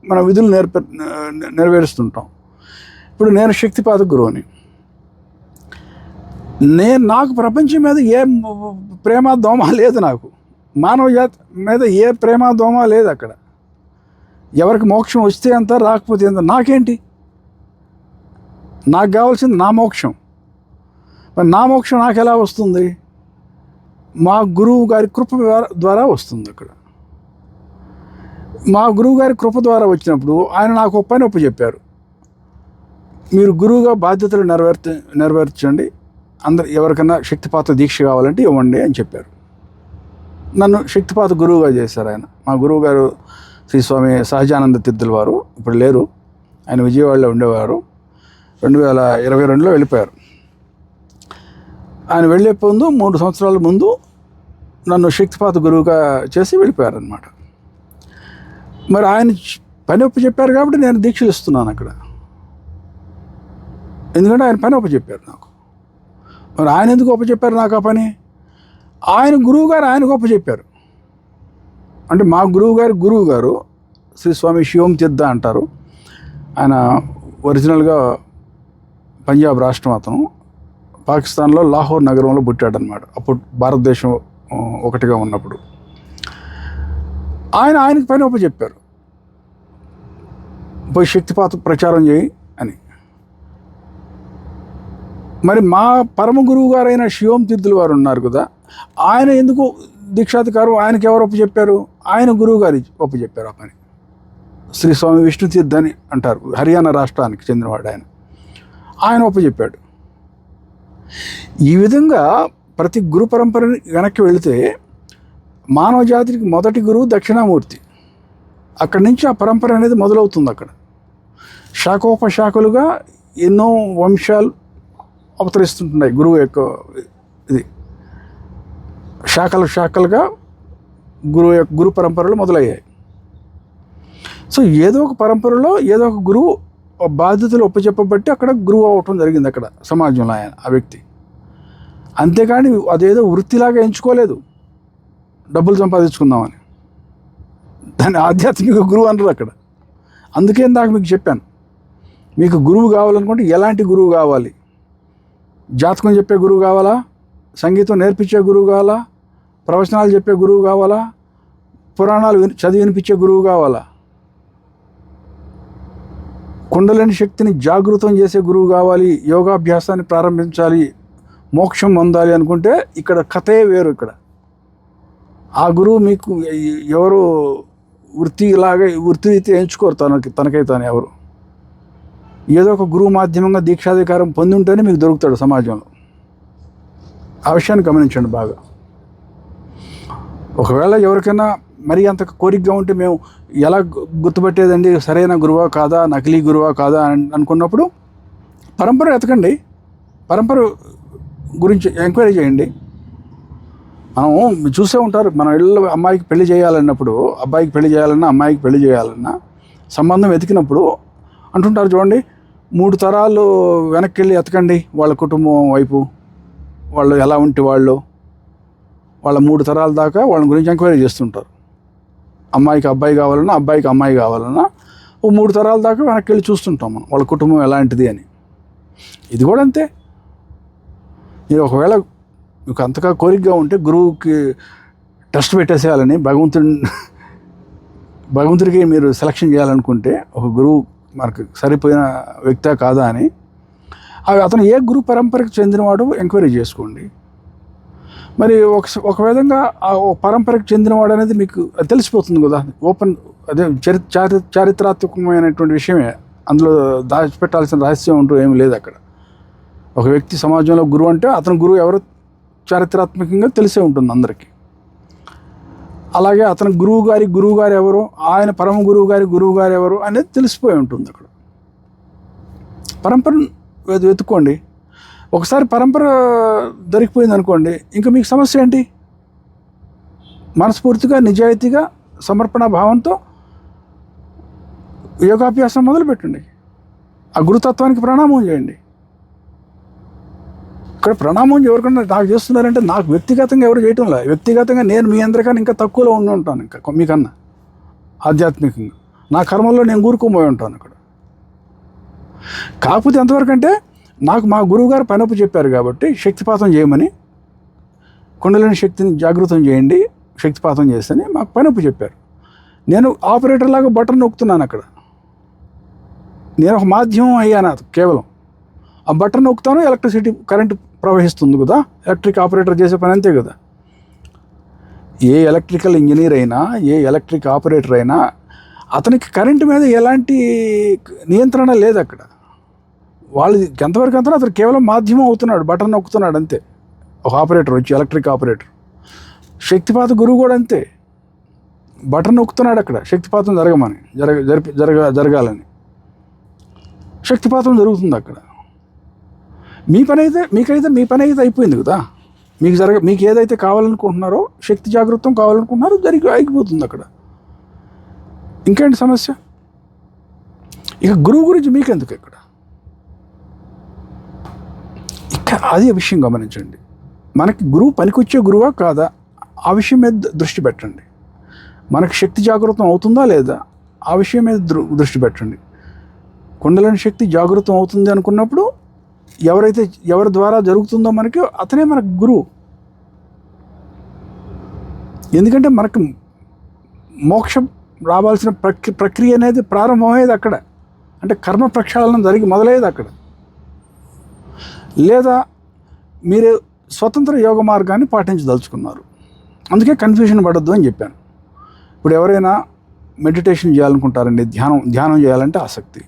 మన విధులు నెరవేరుస్తుంటాం. ఇప్పుడు నేను శక్తిపాత గురువుని. నాకు ప్రపంచం మీద ఏ ప్రేమ దోమ లేదు, నాకు మానవ జాతి మీద ఏ ప్రేమ దోమ లేదు అక్కడ. ఎవరికి మోక్షం వస్తే అంత, రాకపోతే అంత నాకేంటి? నాకు కావాల్సింది నా మోక్షం. మరి నా మోక్షం నాకు ఎలా వస్తుంది? మా గురువు గారి కృప ద్వారా వస్తుంది అక్కడ. మా గురువు గారి కృప ద్వారా వచ్చినప్పుడు ఆయన నాకు ఒక పని చెప్పారు, మీరు గురువుగా బాధ్యతలు నెరవేర్చండి, ఎవరికైనా శక్తిపాత దీక్ష కావాలంటే ఇవ్వండి అని చెప్పారు. నన్ను శక్తిపాత గురువుగా చేశారు ఆయన. మా గురువు గారు శ్రీ స్వామి సహజానంద తీర్థుల వారు, ఇప్పుడు లేరు, ఆయన విజయవాడలో ఉండేవారు. 2022లో వెళ్ళిపోయారు. ఆయన వెళ్ళే ముందు 3 సంవత్సరాల ముందు నన్ను శక్తిపాత గురువుగా చేసి వెళ్ళిపోయారనమాట. మరి ఆయన పని చెప్పారు కాబట్టి నేను దీక్షలు ఇస్తున్నాను అక్కడ. ఎందుకంటే ఆయన పని చెప్పారు నాకు. మరి ఆయన ఎందుకు చెప్పారు నాకు ఆ పని? ఆయన గురువు గారు ఆయన చెప్పారు. అంటే మా గురువు గారు శ్రీ స్వామి శివం తీర్థ అంటారు. ఆయన ఒరిజినల్గా పంజాబ్ రాష్ట్రం. అతను పాకిస్తాన్లో లాహోర్ నగరంలో పుట్టాడనమాట, అప్పుడు భారతదేశం ఒకటిగా ఉన్నప్పుడు. ఆయనకి పని చెప్పారు, పోయి శక్తిపాత ప్రచారం చేయి అని. మరి మా పరమ గురువు గారైన శివం తీర్థుల వారు ఉన్నారు కదా, ఆయన ఎందుకు దీక్షాధికారం ఆయనకి ఎవరు చెప్పారు? ఆయన గురువు గారు చెప్పారు ఆ పని. శ్రీ స్వామి విష్ణు తీర్థ అని అంటారు, హర్యానా రాష్ట్రానికి చెందినవాడు ఆయన చెప్పాడు. ఈ విధంగా ప్రతి గురు పరంపరని వెనక్కి వెళితే మానవ జాతికి మొదటి గురువు దక్షిణామూర్తి. అక్కడి నుంచి ఆ పరంపర అనేది మొదలవుతుంది. అక్కడ శాఖోపశాఖలుగా ఎన్నో వంశాలు అవతరిస్తుంటున్నాయి. గురువు యొక్క ఇది శాఖలుగా గురు పరంపరలు మొదలయ్యాయి. సో ఏదో ఒక పరంపరలో ఏదో ఒక గురువు బాధ్యతలు ఒప్పచెప్పబట్టి అక్కడ గురువు అవటం జరిగింది అక్కడ సమాజంలో ఆ వ్యక్తి. అంతేకాని అదేదో వృత్తిలాగా ఎంచుకోలేదు డబ్బులు సంపాదించుకుందామని. దాన్ని ఆధ్యాత్మిక గురువు అనరు అక్కడ. అందుకే ఇందాక మీకు చెప్పాను, మీకు గురువు కావాలనుకుంటే ఎలాంటి గురువు కావాలి? జాతకం చెప్పే గురువు కావాలా? సంగీతం నేర్పించే గురువు కావాలా? ప్రవచనాలు చెప్పే గురువు కావాలా? పురాణాలు చదివి వినిపించే గురువు కావాలా? కుండలిని శక్తిని జాగృతం చేసే గురువు కావాలి? యోగాభ్యాసాన్ని ప్రారంభించాలి, మోక్షం పొందాలి అనుకుంటే ఇక్కడ కథే వేరు. ఇక్కడ ఆ గురువు మీకు ఎవరు వృత్తిరీతి ఎంచుకోరు. తనకై తాను ఎవరు ఏదో ఒక గురువు మాధ్యమంగా దీక్షాధికారం పొంది ఉంటేనే మీకు దొరుకుతాడు సమాజంలో. ఆ విషయాన్ని గమనించండి బాగా. ఒకవేళ ఎవరికైనా మరీ అంత కోరికగా ఉంటే మేము ఎలా గుర్తుపట్టేదండి సరైన గురువా కాదా, నకిలీ గురువా కాదా అనుకున్నప్పుడు పరంపర ఎతకండి, పరంపర గురించి ఎంక్వైరీ చేయండి. మనం చూసే ఉంటారు, మన ఇళ్ళలో అమ్మాయికి పెళ్లి చేయాలన్నప్పుడు, అబ్బాయికి పెళ్లి చేయాలన్నా అమ్మాయికి పెళ్లి చేయాలన్నా సంబంధం వెతికినప్పుడు అంటుంటారు చూడండి, 3 తరాలు వెనక్కి వెళ్ళి ఎతకండి వాళ్ళ కుటుంబం వైపు, వాళ్ళు ఎలా ఉంటే వాళ్ళ 3 తరాల దాకా వాళ్ళ గురించి ఎంక్వైరీ చేస్తుంటారు. అమ్మాయికి అబ్బాయి కావాలన్నా అబ్బాయికి అమ్మాయి కావాలన్నా 3 తరాల దాకా వెనక్కి వెళ్ళి చూస్తుంటాం మనం వాళ్ళ కుటుంబం ఎలాంటిది అని. ఇది కూడా అంతే. మీరు ఒకవేళ మీకు అంతగా కోరికగా ఉంటే గురువుకి టెస్ట్ పెట్టేసేయాలని భగవంతుడికి మీరు సెలక్షన్ చేయాలనుకుంటే ఒక గురువు మనకు సరిపోయిన వ్యక్తా కాదా అని అతను ఏ గురు పరంపరకు చెందినవాడు ఎంక్వైరీ చేసుకోండి. మరి ఒక విధంగా ఆ పరంపరకు చెందినవాడు అనేది మీకు తెలిసిపోతుంది కదా. అదే చారిత్రాత్మకమైనటువంటి విషయమే, అందులో దాచిపెట్టాల్సిన రహస్యం అంటూ ఏమీ లేదు అక్కడ. ఒక వ్యక్తి సమాజంలో గురువు అంటే అతను గురువు ఎవరో చారిత్రాత్మకంగా తెలిసే ఉంటుంది అందరికీ. అలాగే అతని గురువు గారు ఎవరు, ఆయన పరమ గురువు గారు ఎవరు అనేది తెలిసిపోయి ఉంటుంది అక్కడ. పరంపర వెతుక్కోండి. ఒకసారి పరంపర దొరికిపోయింది అనుకోండి, ఇంకా మీకు సమస్య ఏంటి? మనస్ఫూర్తిగా నిజాయితీగా సమర్పణ భావంతో యోగాభ్యాసం మొదలుపెట్టండి. ఆ గురుతత్వానికి ప్రణామం చేయండి. ఇక్కడ ప్రణామం ఎవరికన్నా నాకు చేస్తున్నారంటే నాకు వ్యక్తిగతంగా ఎవరు చేయటం లేదు. వ్యక్తిగతంగా నేను మీ అందరికన్నా ఇంకా తక్కువలో ఉండి ఉంటాను, ఇంకా మీకన్నా ఆధ్యాత్మికంగా నా కర్మల్లో నేను కూరుకుపోయి ఉంటాను అక్కడ. కాకపోతే ఎంతవరకు అంటే నాకు మా గురువుగారు పనొప్పు చెప్పారు కాబట్టి శక్తిపాతం చేయమని, కుండలిని శక్తిని జాగృతం చేయండి, శక్తిపాతం చేస్తేనే మాకు పనొప్పు చెప్పారు. నేను ఆపరేటర్ లాగా బటన్ నొక్కుతున్నాను అక్కడ. నేను ఒక మాధ్యమం అయ్యాను కేవలం. ఆ బటన్ నొక్కుతాను, ఎలక్ట్రిసిటీ కరెంటు ప్రవహిస్తుంది కదా. ఎలక్ట్రిక్ ఆపరేటర్ చేసే పని అంతే కదా. ఏ ఎలక్ట్రికల్ ఇంజనీర్ అయినా, ఏ ఎలక్ట్రిక్ ఆపరేటర్ అయినా అతనికి కరెంటు మీద ఎలాంటి నియంత్రణ లేదు అక్కడ. వాళ్ళు ఎంతవరకు అంతా అతను కేవలం మాధ్యమం అవుతున్నాడు, బటన్ నొక్కుతున్నాడు అంతే. ఒక ఆపరేటర్ వచ్చి ఎలక్ట్రిక్ ఆపరేటర్. శక్తిపాత గురువు కూడా అంతే, బటన్ నొక్కుతున్నాడు అక్కడ శక్తిపాతం జరగాలని. శక్తిపాతం జరుగుతుంది అక్కడ. మీకైతే మీ పని అయితే అయిపోయింది కదా. మీకు ఏదైతే కావాలనుకుంటున్నారో, శక్తి జాగృతం కావాలనుకుంటున్నారో ఆగిపోతుంది అక్కడ. ఇంకేంటి సమస్య? ఇక గురువు గురించి మీకెందుకు ఇక్కడ అదే విషయం గమనించండి. మనకి గురువు పనికొచ్చే గురువా కాదా ఆ విషయం మీద దృష్టి పెట్టండి. మనకి శక్తి జాగృతం అవుతుందా లేదా ఆ విషయం మీద దృష్టి పెట్టండి. కుండలిని శక్తి జాగృతం అవుతుంది అనుకున్నప్పుడు ఎవరి ద్వారా జరుగుతుందో మనకి అతనే మనకు గురువు. ఎందుకంటే మనకు మోక్షం రావాల్సిన ప్రక్రియ అనేది ప్రారంభమయ్యేది అక్కడ. అంటే కర్మ ప్రక్షాళన జరిగి మొదలయ్యేది అక్కడ. లేదా మీరు స్వతంత్ర యోగ మార్గాన్ని పాటించదలుచుకున్నారు, అందుకే కన్ఫ్యూజన్ పడద్దు అని చెప్పాను. ఇప్పుడు ఎవరైనా మెడిటేషన్ చేయాలనుకుంటారండి, ధ్యానం చేయాలంటే ఆసక్తి,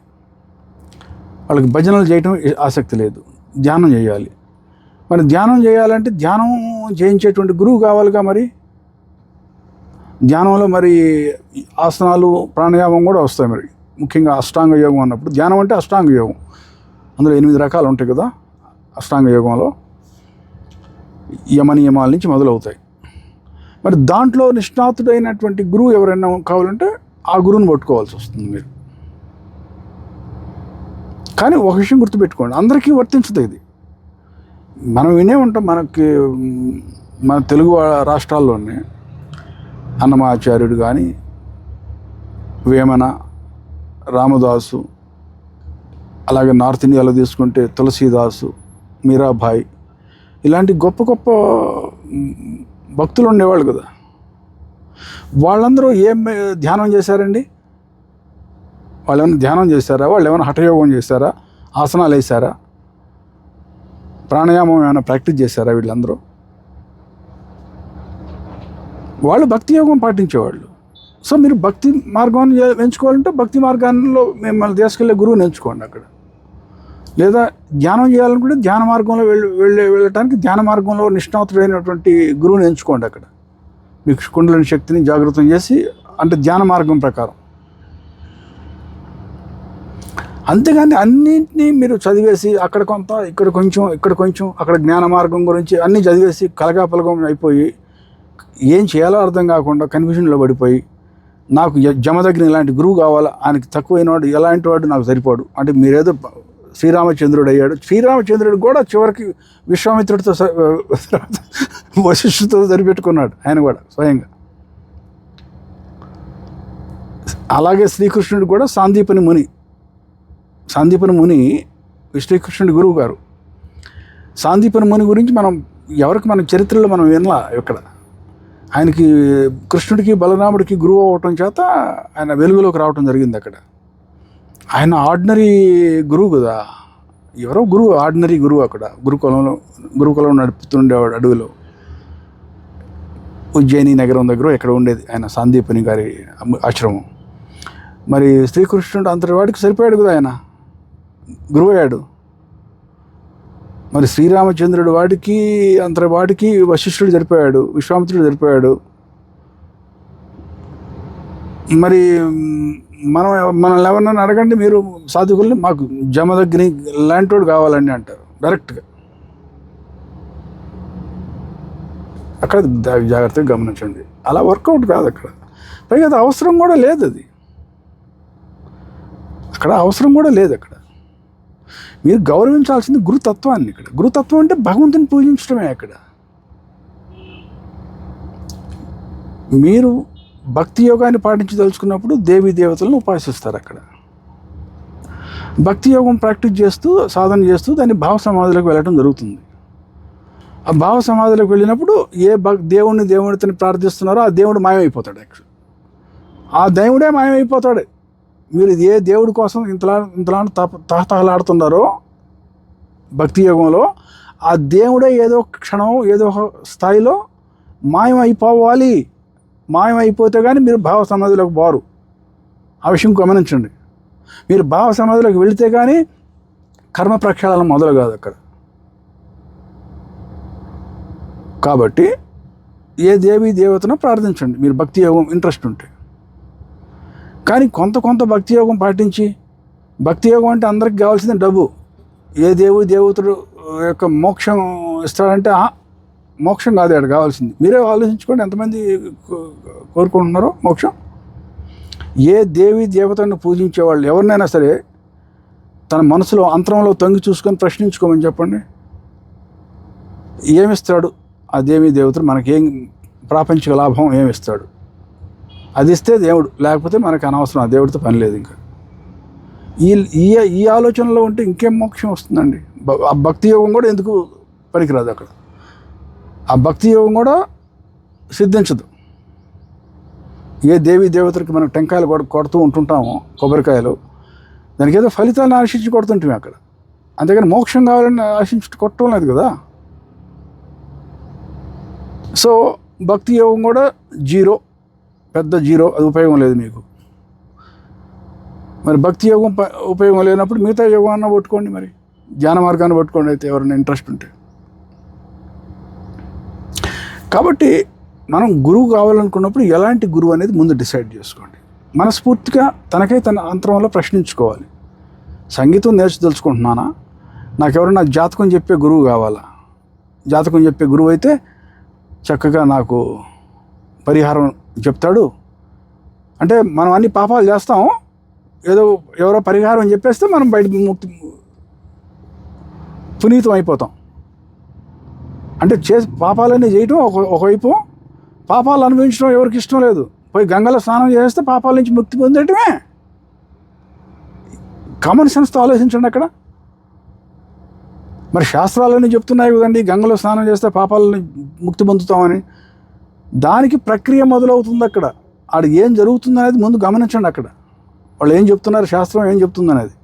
వాళ్ళకి భజనలు చేయటం ఆసక్తి లేదు, ధ్యానం చేయాలి. మరి ధ్యానం చేయాలంటే ధ్యానం చేయించేటువంటి గురువు కావాలిగా. మరి ధ్యానంలో మరి ఆసనాలు ప్రాణాయామం కూడా వస్తాయి. మరి ముఖ్యంగా అష్టాంగ యోగం అన్నప్పుడు, ధ్యానం అంటే అష్టాంగ యోగం, అందులో 8 రకాలు ఉంటాయి కదా. అష్టాంగ యోగంలో యమనియమాల నుంచి మొదలవుతాయి. మరి దాంట్లో నిష్ణాతుడైనటువంటి గురువు ఎవరైనా కావాలంటే ఆ గురువుని పట్టుకోవాల్సి వస్తుంది మీరు. కానీ ఒక విషయం గుర్తుపెట్టుకోండి, అందరికీ వర్తించదు ఇది. మనం వినే ఉంటాం, మన తెలుగు రాష్ట్రాల్లోనే అన్నమాచార్యుడు కానీ, వేమన, రామదాసు, అలాగే నార్త్ ఇండియాలో తీసుకుంటే తులసీదాసు, మీరాబాయి, ఇలాంటి గొప్ప గొప్ప భక్తులు ఉండేవాళ్ళు కదా. వాళ్ళందరూ ఏం ధ్యానం చేశారండి? వాళ్ళు ఏమైనా ధ్యానం చేశారా? వాళ్ళు ఏమైనా హఠయోగం చేశారా? ఆసనాలు వేశారా? ప్రాణాయామం ఏమైనా ప్రాక్టీస్ చేశారా? వీళ్ళందరూ వాళ్ళు భక్తి యోగం పాటించేవాళ్ళు. సో మీరు భక్తి మార్గాన్ని ఎంచుకోవాలంటే భక్తి మార్గాల్లో మిమ్మల్ని తీసుకెళ్ళే గురువుని ఎంచుకోండి అక్కడ. లేదా ధ్యానం చేయాలనుకుంటే ధ్యాన మార్గంలో వెళ్ళటానికి ధ్యాన మార్గంలో నిష్ణాతుడైనటువంటి గురువుని ఎంచుకోండి అక్కడ. మీకు కుండలిని శక్తిని జాగృతం చేసి, అంటే ధ్యాన మార్గం ప్రకారం. అంతేగాని అన్నింటినీ మీరు చదివేసి అక్కడ కొంత ఇక్కడ కొంచెం అక్కడ జ్ఞాన మార్గం గురించి అన్నీ చదివేసి కలగాపలగం అయిపోయి ఏం చేయాలో అర్థం కాకుండా కన్ఫ్యూజన్లో పడిపోయి, నాకు జమదగ్ని ఇలాంటి గురువు కావాలా, ఆయనకి తక్కువైన వాడు ఎలాంటి వాడు నాకు సరిపోడు అంటే మీరేదో శ్రీరామచంద్రుడు అయ్యాడు. శ్రీరామచంద్రుడు కూడా చివరికి విశ్వామిత్రుడితో వశిష్ఠుడితో సరిపెట్టుకున్నాడు ఆయన కూడా స్వయంగా. అలాగే శ్రీకృష్ణుడు కూడా సాందీపని ముని శ్రీకృష్ణుడి గురువు గారు. సాందీపని ముని గురించి మన చరిత్రలో మనం వినలా. ఇక్కడ ఆయనకి కృష్ణుడికి బలరాముడికి గురువు అవ్వటం చేత ఆయన వెలుగులోకి రావటం జరిగింది. అక్కడ ఆయన ఆర్డినరీ గురువు కదా, ఎవరో గురువు, ఆర్డినరీ గురువు. అక్కడ గురుకులం నడుపుతుండేవాడు అడవిలో, ఉజ్జయిని నగరం దగ్గర ఎక్కడ ఉండేది ఆయన సాందీపని గారి ఆశ్రమం. మరి శ్రీకృష్ణుడు అంతటి వాడికి సరిపోయాడు కదా, ఆయన గురువు అయ్యాడు. మరి శ్రీరామచంద్రుడు వాడికి అంతటి వాడికి వశిష్ఠుడు సరిపోయాడు, విశ్వామిత్రుడు సరిపోయాడు. మరి మనల్ని ఎవరినైనా అడగండి మీరు సాధువుల్ని, మాకు జమదగ్ని లాంటోడు కావాలండి అంటారు డైరెక్ట్గా. అక్కడ జాగ్రత్తగా గమనించండి, అలా వర్కౌట్ కాదు అక్కడ. పైగా అది అవసరం కూడా లేదు, అక్కడ అవసరం కూడా లేదు. అక్కడ మీరు గౌరవించాల్సింది గురుతత్వాన్ని. ఇక్కడ గురుతత్వం అంటే భగవంతుని పూజించడమే. అక్కడ మీరు భక్తి యోగాన్ని పాటించదలుచుకున్నప్పుడు దేవీ దేవతలను ఉపాసిస్తారు. అక్కడ భక్తి యోగం ప్రాక్టీస్ చేస్తూ సాధన చేస్తూ దాన్ని భావ సమాధిలోకి వెళ్ళడం జరుగుతుంది. ఆ భావ సమాధిలోకి వెళ్ళినప్పుడు ఏ దేవుడిని ప్రార్థిస్తున్నారో ఆ దేవుడు మాయమైపోతాడు. యాక్చువల్ ఆ దేవుడే మాయమైపోతాడు. మీరు ఏ దేవుడి కోసం ఇంతలా తహతహలాడుతున్నారో భక్తి యోగంలో, ఆ దేవుడే ఏదో క్షణం ఏదో స్థాయిలో మాయమైపోవాలి. మాయమైపోతే కానీ మీరు భావ సమాధిలోకి పోరు. ఆ విషయం గమనించండి. మీరు భావ సమాధిలోకి వెళితే కానీ కర్మ ప్రక్షాళన మొదలు కాదు అక్కడ. కాబట్టి ఏ దేవీ దేవతను ప్రార్థించండి మీరు భక్తి యోగం ఇంట్రెస్ట్ ఉంటే. కానీ కొంత భక్తి యోగం పాటించి, భక్తి యోగం అంటే అందరికి కావాల్సింది డబ్బు. ఏ దేవతడు యొక్క మోక్షం ఇస్తాడంటే మోక్షం కాదు అక్కడ కావాల్సింది. మీరే ఆలోచించుకోండి ఎంతమంది కోరుకుంటున్నారో మోక్షం. ఏ దేవీ దేవతను పూజించేవాళ్ళు ఎవరినైనా సరే తన మనసులో అంతరంలో తొంగి చూసుకొని ప్రశ్నించుకోమని చెప్పండి. ఏమిస్తాడు ఆ దేవీ దేవతలు? మనకేం ప్రాపంచిక లాభం ఏమిస్తాడు? అది ఇస్తే దేవుడు, లేకపోతే మనకు అనవసరం, ఆ దేవుడితో పని లేదు. ఇంకా ఈ ఆలోచనలో ఉంటే ఇంకేం మోక్షం వస్తుందండి? ఆ భక్తి యోగం కూడా ఎందుకు పనికిరాదు అక్కడ. ఆ భక్తి యోగం కూడా సిద్ధించదు. ఏ దేవీ దేవతలకి మనం టెంకాయలు కొడుతూ ఉంటుంటామో, కొబ్బరికాయలు, దానికి ఏదో ఫలితాలను ఆశించి కొడుతుంటాం అక్కడ. అంతేగాని మోక్షం కావాలని ఆశించి కొట్టడం లేదు కదా. సో భక్తి యోగం కూడా జీరో, పెద్ద జీరో, అది ఉపయోగం లేదు మీకు. మరి భక్తి యోగం ఉపయోగం లేనప్పుడు మిగతా యోగాన్ని పట్టుకోండి, మరి ధ్యాన మార్గాన్ని పట్టుకోండి అయితే ఎవరైనా ఇంట్రెస్ట్ ఉంటే. కాబట్టి మనం గురువు కావాలనుకున్నప్పుడు ఎలాంటి గురువు అనేది ముందు డిసైడ్ చేసుకోండి. మనస్ఫూర్తిగా తనకై తన అంతరంలో ప్రశ్నించుకోవాలి. సంగీతం నేర్చుదలుచుకుంటున్నానా, నాకెవరైనా జాతకం చెప్పే గురువు కావాలా? జాతకం చెప్పే గురువు అయితే చక్కగా నాకు పరిహారం చెప్తాడు. అంటే మనం అన్ని పాపాలు చేస్తాం, ఏదో ఎవరో పరిహారం చెప్పేస్తే మనం బయట పునీతం అయిపోతాం. అంటే పాపాలన్నీ చేయటం ఒకవైపు, పాపాలు అనుభవించడం ఎవరికి ఇష్టం లేదు. పోయి గంగలో స్నానం చేస్తే పాపాల నుంచి ముక్తి పొందేయటమే. కామన్ సెన్స్తో ఆలోచించండి అక్కడ. మరి శాస్త్రాలన్నీ చెప్తున్నాయి కదండి, గంగలో స్నానం చేస్తే పాపాలని ముక్తి పొందుతామని. దానికి ప్రక్రియ మొదలవుతుంది అక్కడ. ఆడ ఏం జరుగుతుంది అనేది ముందు గమనించండి అక్కడ. వాళ్ళు ఏం చెప్తున్నారు, శాస్త్రం ఏం చెప్తుంది అనేది.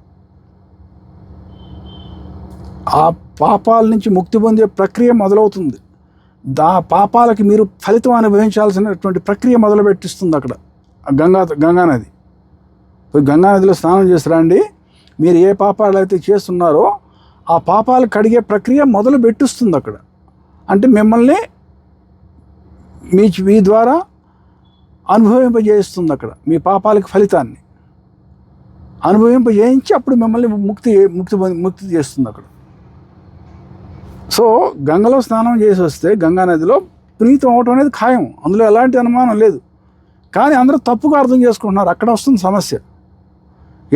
ఆ పాపాల నుంచి ముక్తి పొందే ప్రక్రియ మొదలవుతుంది. పాపాలకి మీరు ఫలితం అనుభవించాల్సినటువంటి ప్రక్రియ మొదలుపెట్టిస్తుంది అక్కడ గంగానది. గంగానదిలో స్నానం చేసి రండి, మీరు ఏ పాపాలు అయితే చేస్తున్నారో ఆ పాపాలు కడిగే ప్రక్రియ మొదలు పెట్టిస్తుంది అక్కడ. అంటే మిమ్మల్ని మీ ద్వారా అనుభవింపజేస్తుంది అక్కడ. మీ పాపాలకి ఫలితాన్ని అనుభవింపజేయించి అప్పుడు మిమ్మల్ని ముక్తి చేస్తుంది అక్కడ. సో గంగలో స్నానం చేసి వస్తే గంగా నదిలో పునీతం అవటం అనేది ఖాయం, అందులో ఎలాంటి అనుమానం లేదు. కానీ అందరూ తప్పుగా అర్థం చేసుకుంటున్నారు. అక్కడ వస్తుంది సమస్య.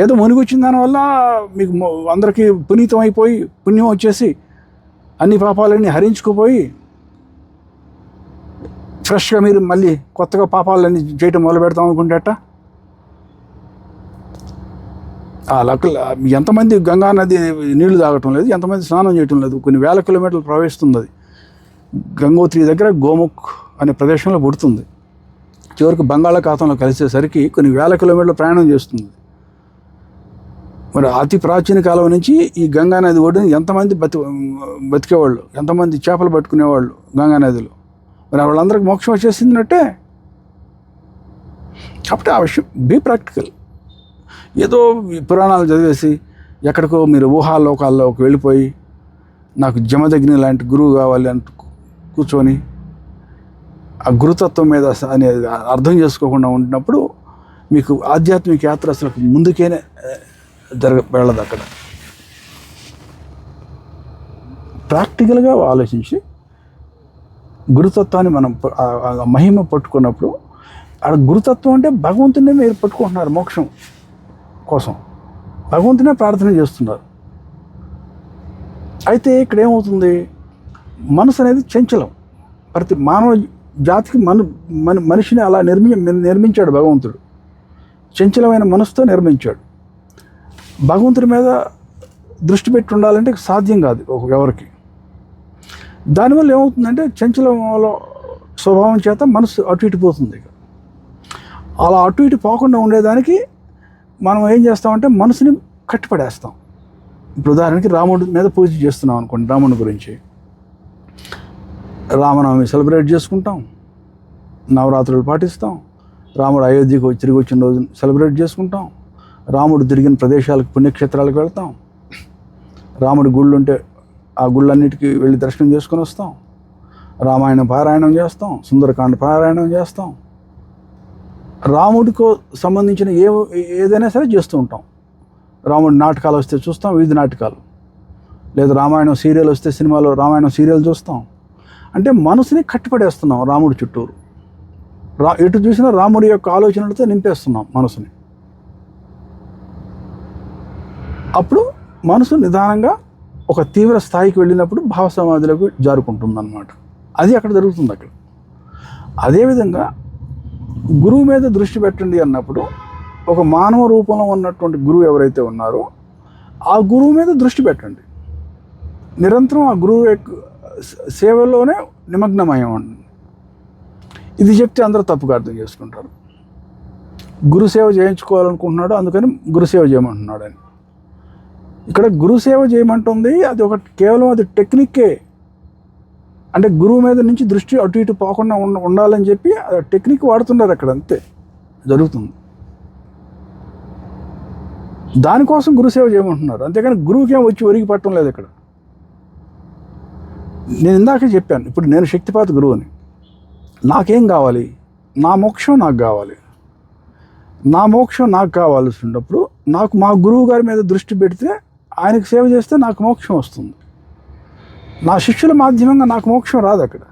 ఏదో మునిగొచ్చిన దానివల్ల మీకు అందరికీ పునీతం అయిపోయి పుణ్యం వచ్చేసి అన్ని పాపాలన్నీ హరించుకుపోయి ఫ్రెష్గా మీరు మళ్ళీ కొత్తగా పాపాలన్నీ చేయటం మొదలు పెడతాం అనుకుంటేట. ఆ లెక్కలు ఎంతమంది గంగా నది నీళ్లు తాగటం లేదు, ఎంతమంది స్నానం చేయటం లేదు. కొన్ని వేల కిలోమీటర్లు ప్రవహిస్తుంది అది. గంగోత్రి దగ్గర గోముఖ్ అనే ప్రదేశంలో పుడుతుంది. చివరికి బంగాళాఖాతంలో కలిసేసరికి కొన్ని వేల కిలోమీటర్లు ప్రయాణం చేస్తుంది. మరి అతి ప్రాచీన కాలం నుంచి ఈ గంగా నది ఒడ్డుని ఎంతమంది బతికేవాళ్ళు, ఎంతమంది చేపలు పట్టుకునేవాళ్ళు గంగా నదిలో. మరి వాళ్ళందరికీ మోక్షం వచ్చేసిందినట్టే. కాబట్టి ఆ విషయం బీ ప్రాక్టికల్. ఏదో పురాణాలు చదివేసి ఎక్కడికో మీరు ఊహాలోకాల్లోకి వెళ్ళిపోయి నాకు జమదగ్ని లాంటి గురువు కావాలి అంటూ కూర్చొని ఆ గురుతత్వం మీద అనేది అర్థం చేసుకోకుండా ఉంటున్నప్పుడు మీకు ఆధ్యాత్మిక యాత్ర అసలు ముందుకేనే వెళ్ళదు. అక్కడ ప్రాక్టికల్గా ఆలోచించి గురుతత్వాన్ని మనం మహిమ పట్టుకున్నప్పుడు, ఆడ గురుతత్వం అంటే భగవంతునే మీరు పట్టుకుంటున్నారు మోక్షం కోసం, భగవంతునే ప్రార్థన చేస్తున్నారు. అయితే ఇక్కడ ఏమవుతుంది, మనసు అనేది చంచలం. ప్రతి మానవ జాతికి మనిషిని అలా నిర్మించాడు భగవంతుడు. చంచలమైన మనసుతో నిర్మించాడు. భగవంతుడి మీద దృష్టి పెట్టి ఉండాలంటే సాధ్యం కాదు ఎవరికి. దానివల్ల ఏమవుతుందంటే చంచలంలో స్వభావం చేత మనసు అటు ఇటు పోతుంది. అలా అటు ఇటు పోకుండా ఉండేదానికి మనం ఏం చేస్తామంటే మనసుని కట్టిపడేస్తాం. ఇప్పుడు ఉదాహరణకి రాముడి మీద పూజ చేస్తున్నాం అనుకోండి, రాముడి గురించి రామనవమి సెలబ్రేట్ చేసుకుంటాం, నవరాత్రులు పాటిస్తాం, రాముడు అయోధ్యకు తిరిగి వచ్చిన రోజు సెలబ్రేట్ చేసుకుంటాం, రాముడు తిరిగిన ప్రదేశాలకు పుణ్యక్షేత్రాలకు వెళ్తాం, రాముడి గుళ్ళు ఉంటే ఆ గుళ్ళన్నిటికీ వెళ్ళి దర్శనం చేసుకొని వస్తాం, రామాయణం పారాయణం చేస్తాం, సుందరకాండ పారాయణం చేస్తాం, రాముడికి సంబంధించిన ఏదైనా సరే చేస్తూ ఉంటాం. రాముడి నాటకాలు వస్తే చూస్తాం, వీధి నాటకాలు, లేదా రామాయణం సీరియల్ వస్తే సినిమాలో రామాయణం సీరియల్ చూస్తాం. అంటే మనసుని కట్టిపడేస్తున్నాం రాముడి చుట్టూరు. ఎటు చూసినా రాముడి యొక్క ఆలోచనలతో నింపేస్తున్నాం మనసుని. అప్పుడు మనసు నిదానంగా ఒక తీవ్ర స్థాయికి వెళ్ళినప్పుడు భావ సమాధిలోకి జారుకుంటుందన్నమాట. అది అక్కడ జరుగుతుంది. అక్కడ అదేవిధంగా గురువు మీద దృష్టి పెట్టండి అన్నప్పుడు ఒక మానవ రూపంలో ఉన్నటువంటి గురువు ఎవరైతే ఉన్నారో ఆ గురువు మీద దృష్టి పెట్టండి. నిరంతరం ఆ గురువు యొక్క సేవలోనే నిమగ్నమయ్యండి. ఇది చెప్తే అందరూ తప్పుగా అర్థం చేసుకుంటారు. గురుసేవ చేయించుకోవాలనుకుంటున్నాడు, అందుకని గురుసేవ చేయమంటున్నాడు అని. ఇక్కడ గురుసేవ చేయమంటుంది అది ఒక కేవలం అది టెక్నిక్కే. అంటే గురువు మీద నుంచి దృష్టి అటు ఇటు పోకుండా ఉండాలని చెప్పి టెక్నిక్ వాడుతున్నారు అక్కడ, అంతే జరుగుతుంది. దానికోసం గురుసేవ చేయమంటున్నారు, అంతేకాని గురువుకి ఏం వచ్చి ఒరిగి పట్టడం లేదు ఇక్కడ. నేను ఇందాకే చెప్పాను, ఇప్పుడు నేను శక్తిపాత గురువుని, నాకేం కావాలి? నా మోక్షం నాకు కావాలి. నా మోక్షం నాకు కావాల్సినప్పుడు నాకు మా గురువు గారి మీద దృష్టి పెడితే, ఆయనకు సేవ చేస్తే నాకు మోక్షం వస్తుంది. నా శిష్యుల మాధ్యమంగా నాకు మోక్షం రాదు అక్కడ.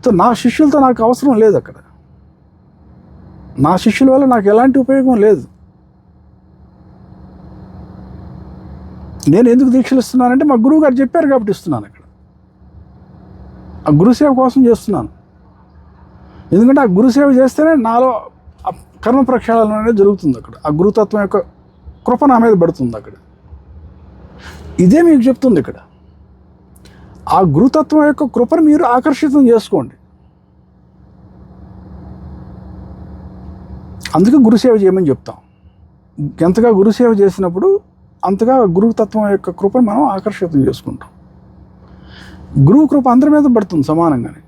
సో నా శిష్యులతో నాకు అవసరం లేదు అక్కడ. నా శిష్యుల వల్ల నాకు ఎలాంటి ఉపయోగం లేదు. నేను ఎందుకు దీక్షలు ఇస్తున్నానంటే మా గురువు గారు చెప్పారు కాబట్టి ఇస్తున్నాను అక్కడ. ఆ గురుసేవ కోసం చేస్తున్నాను. ఎందుకంటే ఆ గురుసేవ చేస్తేనే నాలో కర్మ ప్రక్షాళన అనేది జరుగుతుంది అక్కడ. ఆ గురుతత్వం యొక్క కృప నా మీద పడుతుంది అక్కడ. ఇదే మీకు చెప్తుంది ఇక్కడ. ఆ గురుతత్వం యొక్క కృపను మీరు ఆకర్షితం చేసుకోండి. అందుకే గురుసేవ చేయమని చెప్తాం. ఎంతగా గురుసేవ చేసినప్పుడు అంతగా గురుతత్వం యొక్క కృపను మనం ఆకర్షితం చేసుకుంటాం. గురువు కృప అందరి మీద పడుతుంది సమానంగానే.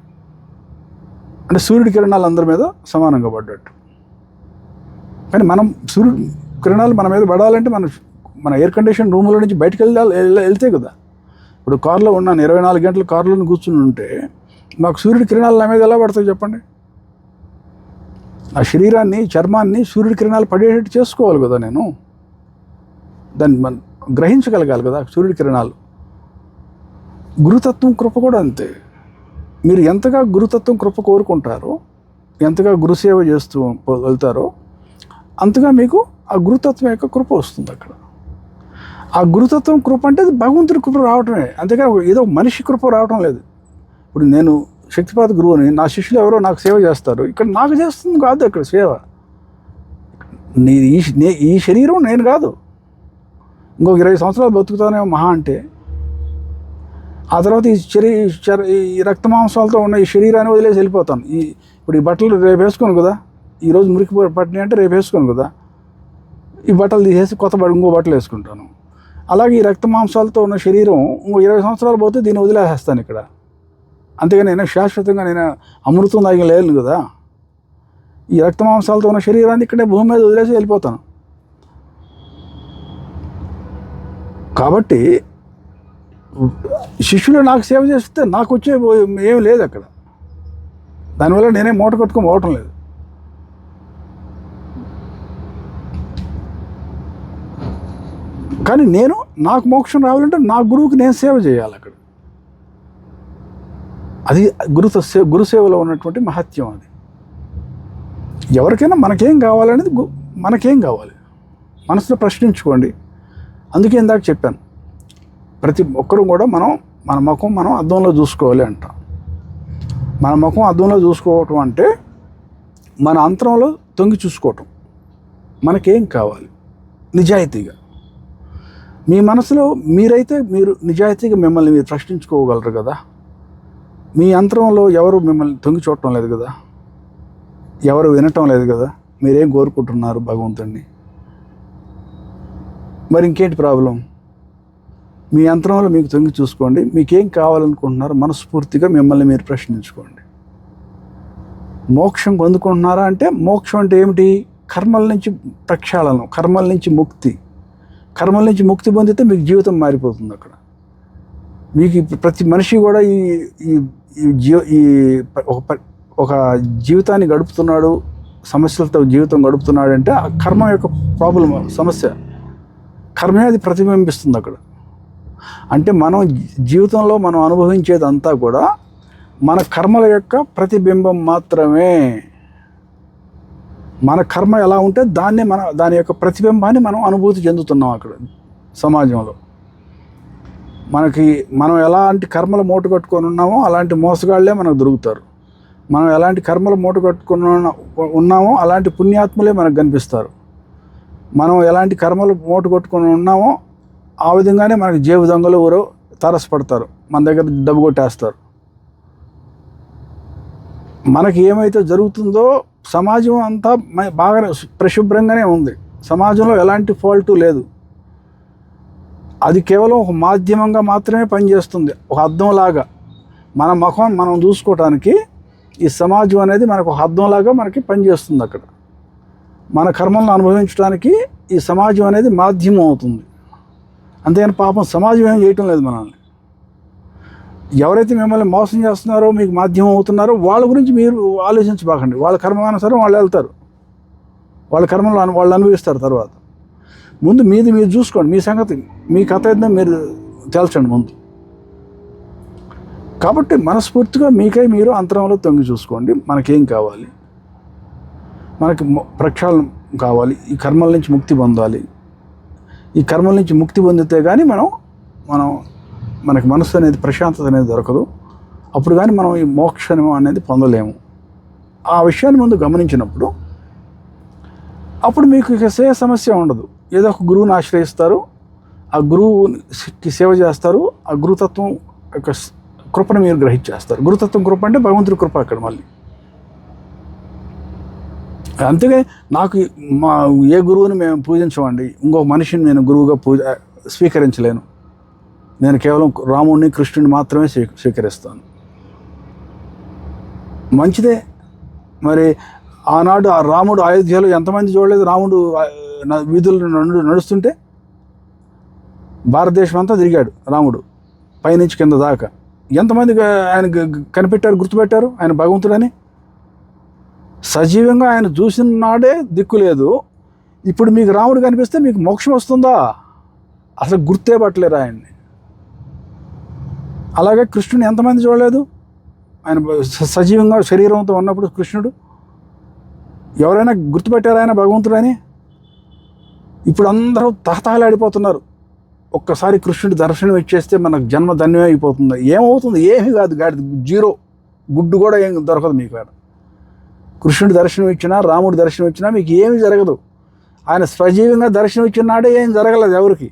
అంటే సూర్యుడి కిరణాలు అందరి మీద సమానంగా పడ్డట్టు. కానీ మనం సూర్యుడి కిరణాలు మన మీద పడాలంటే మన ఎయిర్ కండిషన్ రూముల నుంచి బయటకు వెళ్తే కదా. ఇప్పుడు కారులో ఉన్నాను, 24 గంటలు కారులో కూర్చుని ఉంటే మాకు సూర్యుడి కిరణాలు నా మీద ఎలా పడతాయి చెప్పండి? ఆ శరీరాన్ని, చర్మాన్ని సూర్యుడి కిరణాలు పడేటట్టు చేసుకోవాలి కదా నేను. దాన్ని మనం గ్రహించగలగాలి కదా సూర్యుడి కిరణాలు. గురుతత్వం కృప కూడా అంతే. మీరు ఎంతగా గురుతత్వం కృప కోరుకుంటారో, ఎంతగా గురుసేవ చేస్తూ వెళ్తారో, అంతగా మీకు ఆ గురుతత్వం యొక్క కృప వస్తుంది అక్కడ. ఆ గురుతత్వం కృప అంటే భగవంతుడి కృప రావటమే, అంతేకాని ఏదో మనిషి కృప రావటం లేదు. ఇప్పుడు నేను శక్తిపాత గురువుని, నా శిష్యులు ఎవరో నాకు సేవ చేస్తారు, ఇక్కడ నాకు చేస్తుంది కాదు అక్కడ సేవ. ఈ శరీరం నేను కాదు. ఇంకొక 20 సంవత్సరాలు బతుకుతానేమో మహా అంటే. ఆ తర్వాత ఈ రక్తమాంసాలతో ఉన్న ఈ శరీరాన్ని వదిలేసి వెళ్ళిపోతాను. ఇప్పుడు ఈ బట్టలు రేపు వేసుకోను కదా, ఈరోజు మురికి పట్టినాయి అంటే రేపు వేసుకోను కదా, ఈ బట్టలు తీసేసి ఇంకో బట్టలు వేసుకుంటాను. అలాగే ఈ రక్తమాంసాలతో ఉన్న శరీరం ఇంకో 20 సంవత్సరాలు పోతే దీన్ని వదిలేసేస్తాను ఇక్కడ. అంతేగాని నేను శాశ్వతంగా నేను అమృతం తాగి లేను కదా. ఈ రక్తమాంసాలతో ఉన్న శరీరాన్ని ఇక్కడే భూమి మీద వదిలేసి వెళ్ళిపోతాను. కాబట్టి శిష్యులు నాకు సేవ చేస్తే నాకు వచ్చే ఏం లేదు అక్కడ. దానివల్ల నేనే మూట కట్టుకొని పోవటం లేదు. కానీ నాకు మోక్షం రావాలంటే నా గురువుకి నేను సేవ చేయాలి అక్కడ. అది గురుసేవలో ఉన్నటువంటి మహత్యం. అది ఎవరికైనా మనకేం కావాలనేది మనకేం కావాలి మనసులో ప్రశ్నించుకోండి. అందుకే ఇందాక చెప్పాను, ప్రతి ఒక్కరూ కూడా మన ముఖం మనం అద్దంలో చూసుకోవాలి అంట. మన ముఖం అద్దంలో చూసుకోవటం అంటే మన అంతరంలో తొంగి చూసుకోవటం. మనకేం కావాలి నిజాయితీగా. మీ మనసులో మీరు నిజాయితీగా మిమ్మల్ని మీరు ప్రశ్నించుకోగలరు కదా. మీ అంతరంలో ఎవరు మిమ్మల్ని తొంగి చూడటం లేదు కదా, ఎవరు వినటం లేదు కదా. మీరేం కోరుకుంటున్నారు భగవంతుడిని? మరి ఇంకేంటి ప్రాబ్లం? మీ అంతరంలో మీకు తొంగి చూసుకోండి. మీకేం కావాలనుకుంటున్నారు మనస్ఫూర్తిగా మిమ్మల్ని మీరు ప్రశ్నించుకోండి. మోక్షం పొందుకుంటున్నారా అంటే, మోక్షం అంటే ఏమిటి? కర్మల నుంచి ప్రక్షాళనం, కర్మల నుంచి ముక్తి. కర్మల నుంచి ముక్తి పొందితే మీకు జీవితం మారిపోతుంది అక్కడ. మీకు ప్రతి మనిషి కూడా ఒక జీవితాన్ని గడుపుతున్నాడు, సమస్యలతో జీవితం గడుపుతున్నాడు అంటే ఆ కర్మ యొక్క ప్రాబ్లం, సమస్య. కర్మే అది ప్రతిబింబిస్తుంది అక్కడ. అంటే మనం జీవితంలో మనం అనుభవించేదంతా కూడా మన కర్మల యొక్క ప్రతిబింబం మాత్రమే. మన కర్మ ఎలా ఉంటే దాని యొక్క ప్రతిబింబాన్ని మనం అనుభూతి చెందుతున్నాం అక్కడ సమాజంలో. మనం ఎలాంటి కర్మలు మూట కట్టుకొని ఉన్నామో అలాంటి మోసగాళ్లే మనకు దొరుకుతారు. మనం ఎలాంటి కర్మలు మూట కట్టుకొని ఉన్నామో అలాంటి పుణ్యాత్ములే మనకు కనిపిస్తారు. మనం ఎలాంటి కర్మలు మూట కట్టుకొని ఉన్నామో ఆ విధంగానే మనకి జేబు దొంగలు ఎవరో తారసపడతారు, మన దగ్గర డబ్బు కొట్టేస్తారు. మనకి ఏమైతే జరుగుతుందో సమాజం అంతా బాగా పరిశుభ్రంగానే ఉంది, సమాజంలో ఎలాంటి ఫాల్టు లేదు. అది కేవలం ఒక మాధ్యమంగా మాత్రమే పనిచేస్తుంది, ఒక అద్దంలాగా. మన ముఖం మనం చూసుకోవటానికి ఈ సమాజం అనేది మనకు ఒక అద్దంలాగా మనకి పనిచేస్తుంది. అక్కడ మన కర్మలను అనుభవించడానికి ఈ సమాజం అనేది మాధ్యమం అవుతుంది. అంతేగాని పాపం సమాజం ఏం చేయటం లేదు మనల్ని. ఎవరైతే మిమ్మల్ని మోసం చేస్తున్నారో, మీకు మాధ్యమం అవుతున్నారో వాళ్ళ గురించి మీరు ఆలోచించబాకండి. వాళ్ళ కర్మానుసారం వాళ్ళు వెళ్తారు, వాళ్ళ కర్మలు వాళ్ళు అనుభవిస్తారు. తర్వాత ముందు మీది మీరు చూసుకోండి, మీ సంగతి, మీ కథ ఏదో మీరు తేల్చండి ముందు. కాబట్టి మనస్ఫూర్తిగా మీకై మీరు అంతరంలో తొంగి చూసుకోండి. మనకేం కావాలి, మనకి ప్రక్షాళన కావాలి, ఈ కర్మల నుంచి ముక్తి పొందాలి. ఈ కర్మల నుంచి ముక్తి పొందితే కానీ మనకి మనసు అనేది ప్రశాంతత అనేది దొరకదు. అప్పుడు కానీ మనం ఈ మోక్షం అనేది పొందలేము. ఆ విషయాన్ని ముందు గమనించినప్పుడు అప్పుడు మీకు ఇక సమస్య ఉండదు. ఏదో ఒక గురువుని ఆశ్రయిస్తారు, ఆ గురువుకి సేవ చేస్తారు, ఆ గురుతత్వం యొక్క కృపను మీరు గ్రహించేస్తారు. గురుతత్వం కృప అంటే భగవంతుడి కృప అక్కడ మళ్ళీ. అంతేగా నాకు ఏ గురువుని మేము పూజించమండి, ఇంకొక మనిషిని నేను గురువుగా స్వీకరించలేను. నేను కేవలం రాముడిని కృష్ణుడిని మాత్రమే స్వీకరిస్తాను. మంచిదే. మరి ఆనాడు ఆ రాముడు అయోధ్యలో ఎంతమంది చూడలేదు? రాముడు వీధులు నడుస్తుంటే భారతదేశం అంతా తిరిగాడు రాముడు, పైనుంచి కింద దాకా. ఎంతమంది ఆయన కనిపెట్టారు, గుర్తుపెట్టారు ఆయన భగవంతుడని? సజీవంగా ఆయన చూసిన నాడే దిక్కు లేదు. ఇప్పుడు మీకు రాముడు కనిపిస్తే మీకు మోక్షం వస్తుందా? అసలు గుర్తే పట్టలేరు ఆయన్ని. అలాగే కృష్ణుని ఎంతమంది చూడలేదు? ఆయన సజీవంగా శరీరంతో ఉన్నప్పుడు కృష్ణుడు ఎవరైనా గుర్తుపెట్టారు ఆయన భగవంతుడని? ఇప్పుడు అందరూ తహతహలాడిపోతున్నారు. ఒక్కసారి కృష్ణుడి దర్శనం ఇచ్చేస్తే మనకు జన్మ ధన్యమే అయిపోతుంది. ఏమవుతుంది? ఏమీ కాదు, గాడి జీరో, గుడ్డు కూడా ఏం దొరకదు మీకు. కృష్ణుడి దర్శనం ఇచ్చినా, రాముడి దర్శనం ఇచ్చినా మీకు ఏమీ జరగదు. ఆయన సజీవంగా దర్శనం ఇచ్చిన నాడే ఏం జరగలేదు ఎవరికి.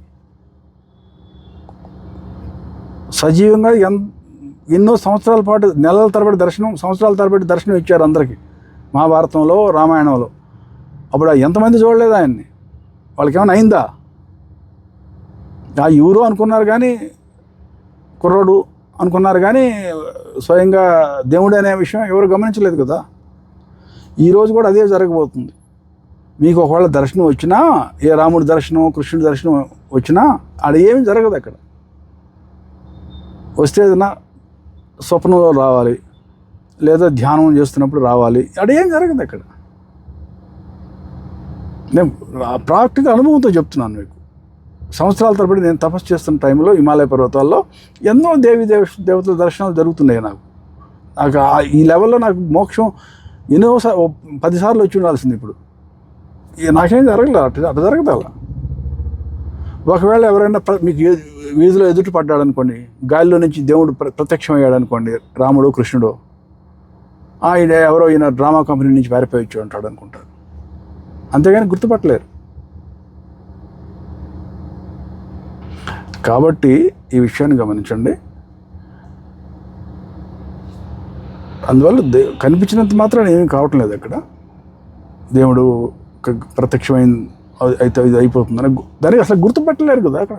సజీవంగా ఎన్నో సంవత్సరాల పాటు, నెలల తరబడి దర్శనం, సంవత్సరాల తరబడి దర్శనం ఇచ్చారు అందరికీ మహాభారతంలో, రామాయణంలో. అప్పుడు ఎంతమంది చూడలేదు ఆయన్ని? వాళ్ళకి ఏమైనా అయిందా? ఎవరు అనుకున్నారు కానీ, కుర్రోడు అనుకున్నారు కానీ స్వయంగా దేవుడు అనే విషయం ఎవరు గమనించలేదు కదా. ఈరోజు కూడా అదే జరగబోతుంది. మీకు ఒకవేళ దర్శనం వచ్చినా, ఏ రాముడి దర్శనం, కృష్ణుడి దర్శనం వచ్చినా ఆడ ఏమీ జరగదు. అక్కడ వస్తే ఏదైనా స్వప్నంలో రావాలి, లేదా ధ్యానం చేస్తున్నప్పుడు రావాలి, అదేం జరగదు అక్కడ. నేను ప్రాక్టికల్ అనుభవంతో చెప్తున్నాను మీకు. సంవత్సరాల తరబడి నేను తపస్సు చేస్తున్న టైంలో హిమాలయ పర్వతాల్లో ఎన్నో దేవతల దర్శనాలు జరుగుతున్నాయి. నాకు ఈ లెవెల్లో నాకు మోక్షం ఎన్నో 10 సార్లు వచ్చి ఉండాల్సింది. ఇప్పుడు నాకేం జరగలేదు, అట్లా జరగదు అలా. ఒకవేళ ఎవరైనా మీకు వీధిలో ఎదుటి పడ్డాడు అనుకోండి, గాలిలో నుంచి దేవుడు ప్రత్యక్షమయ్యాడు అనుకోండి, రాముడు కృష్ణుడు, ఈయన డ్రామా కంపెనీ నుంచి పారిపోయి వచ్చి ఉంటాడు అనుకుంటారు. అంతేగాని గుర్తుపట్టలేరు. కాబట్టి ఈ విషయాన్ని గమనించండి. అందువల్ల కనిపించినంత మాత్రం ఏమీ కావటం లేదు. అక్కడ దేవుడు ప్రత్యక్షమైన అయితే ఇది అయిపోతుందని దానికి అసలు గుర్తుపట్టలేరు కదా. అక్కడ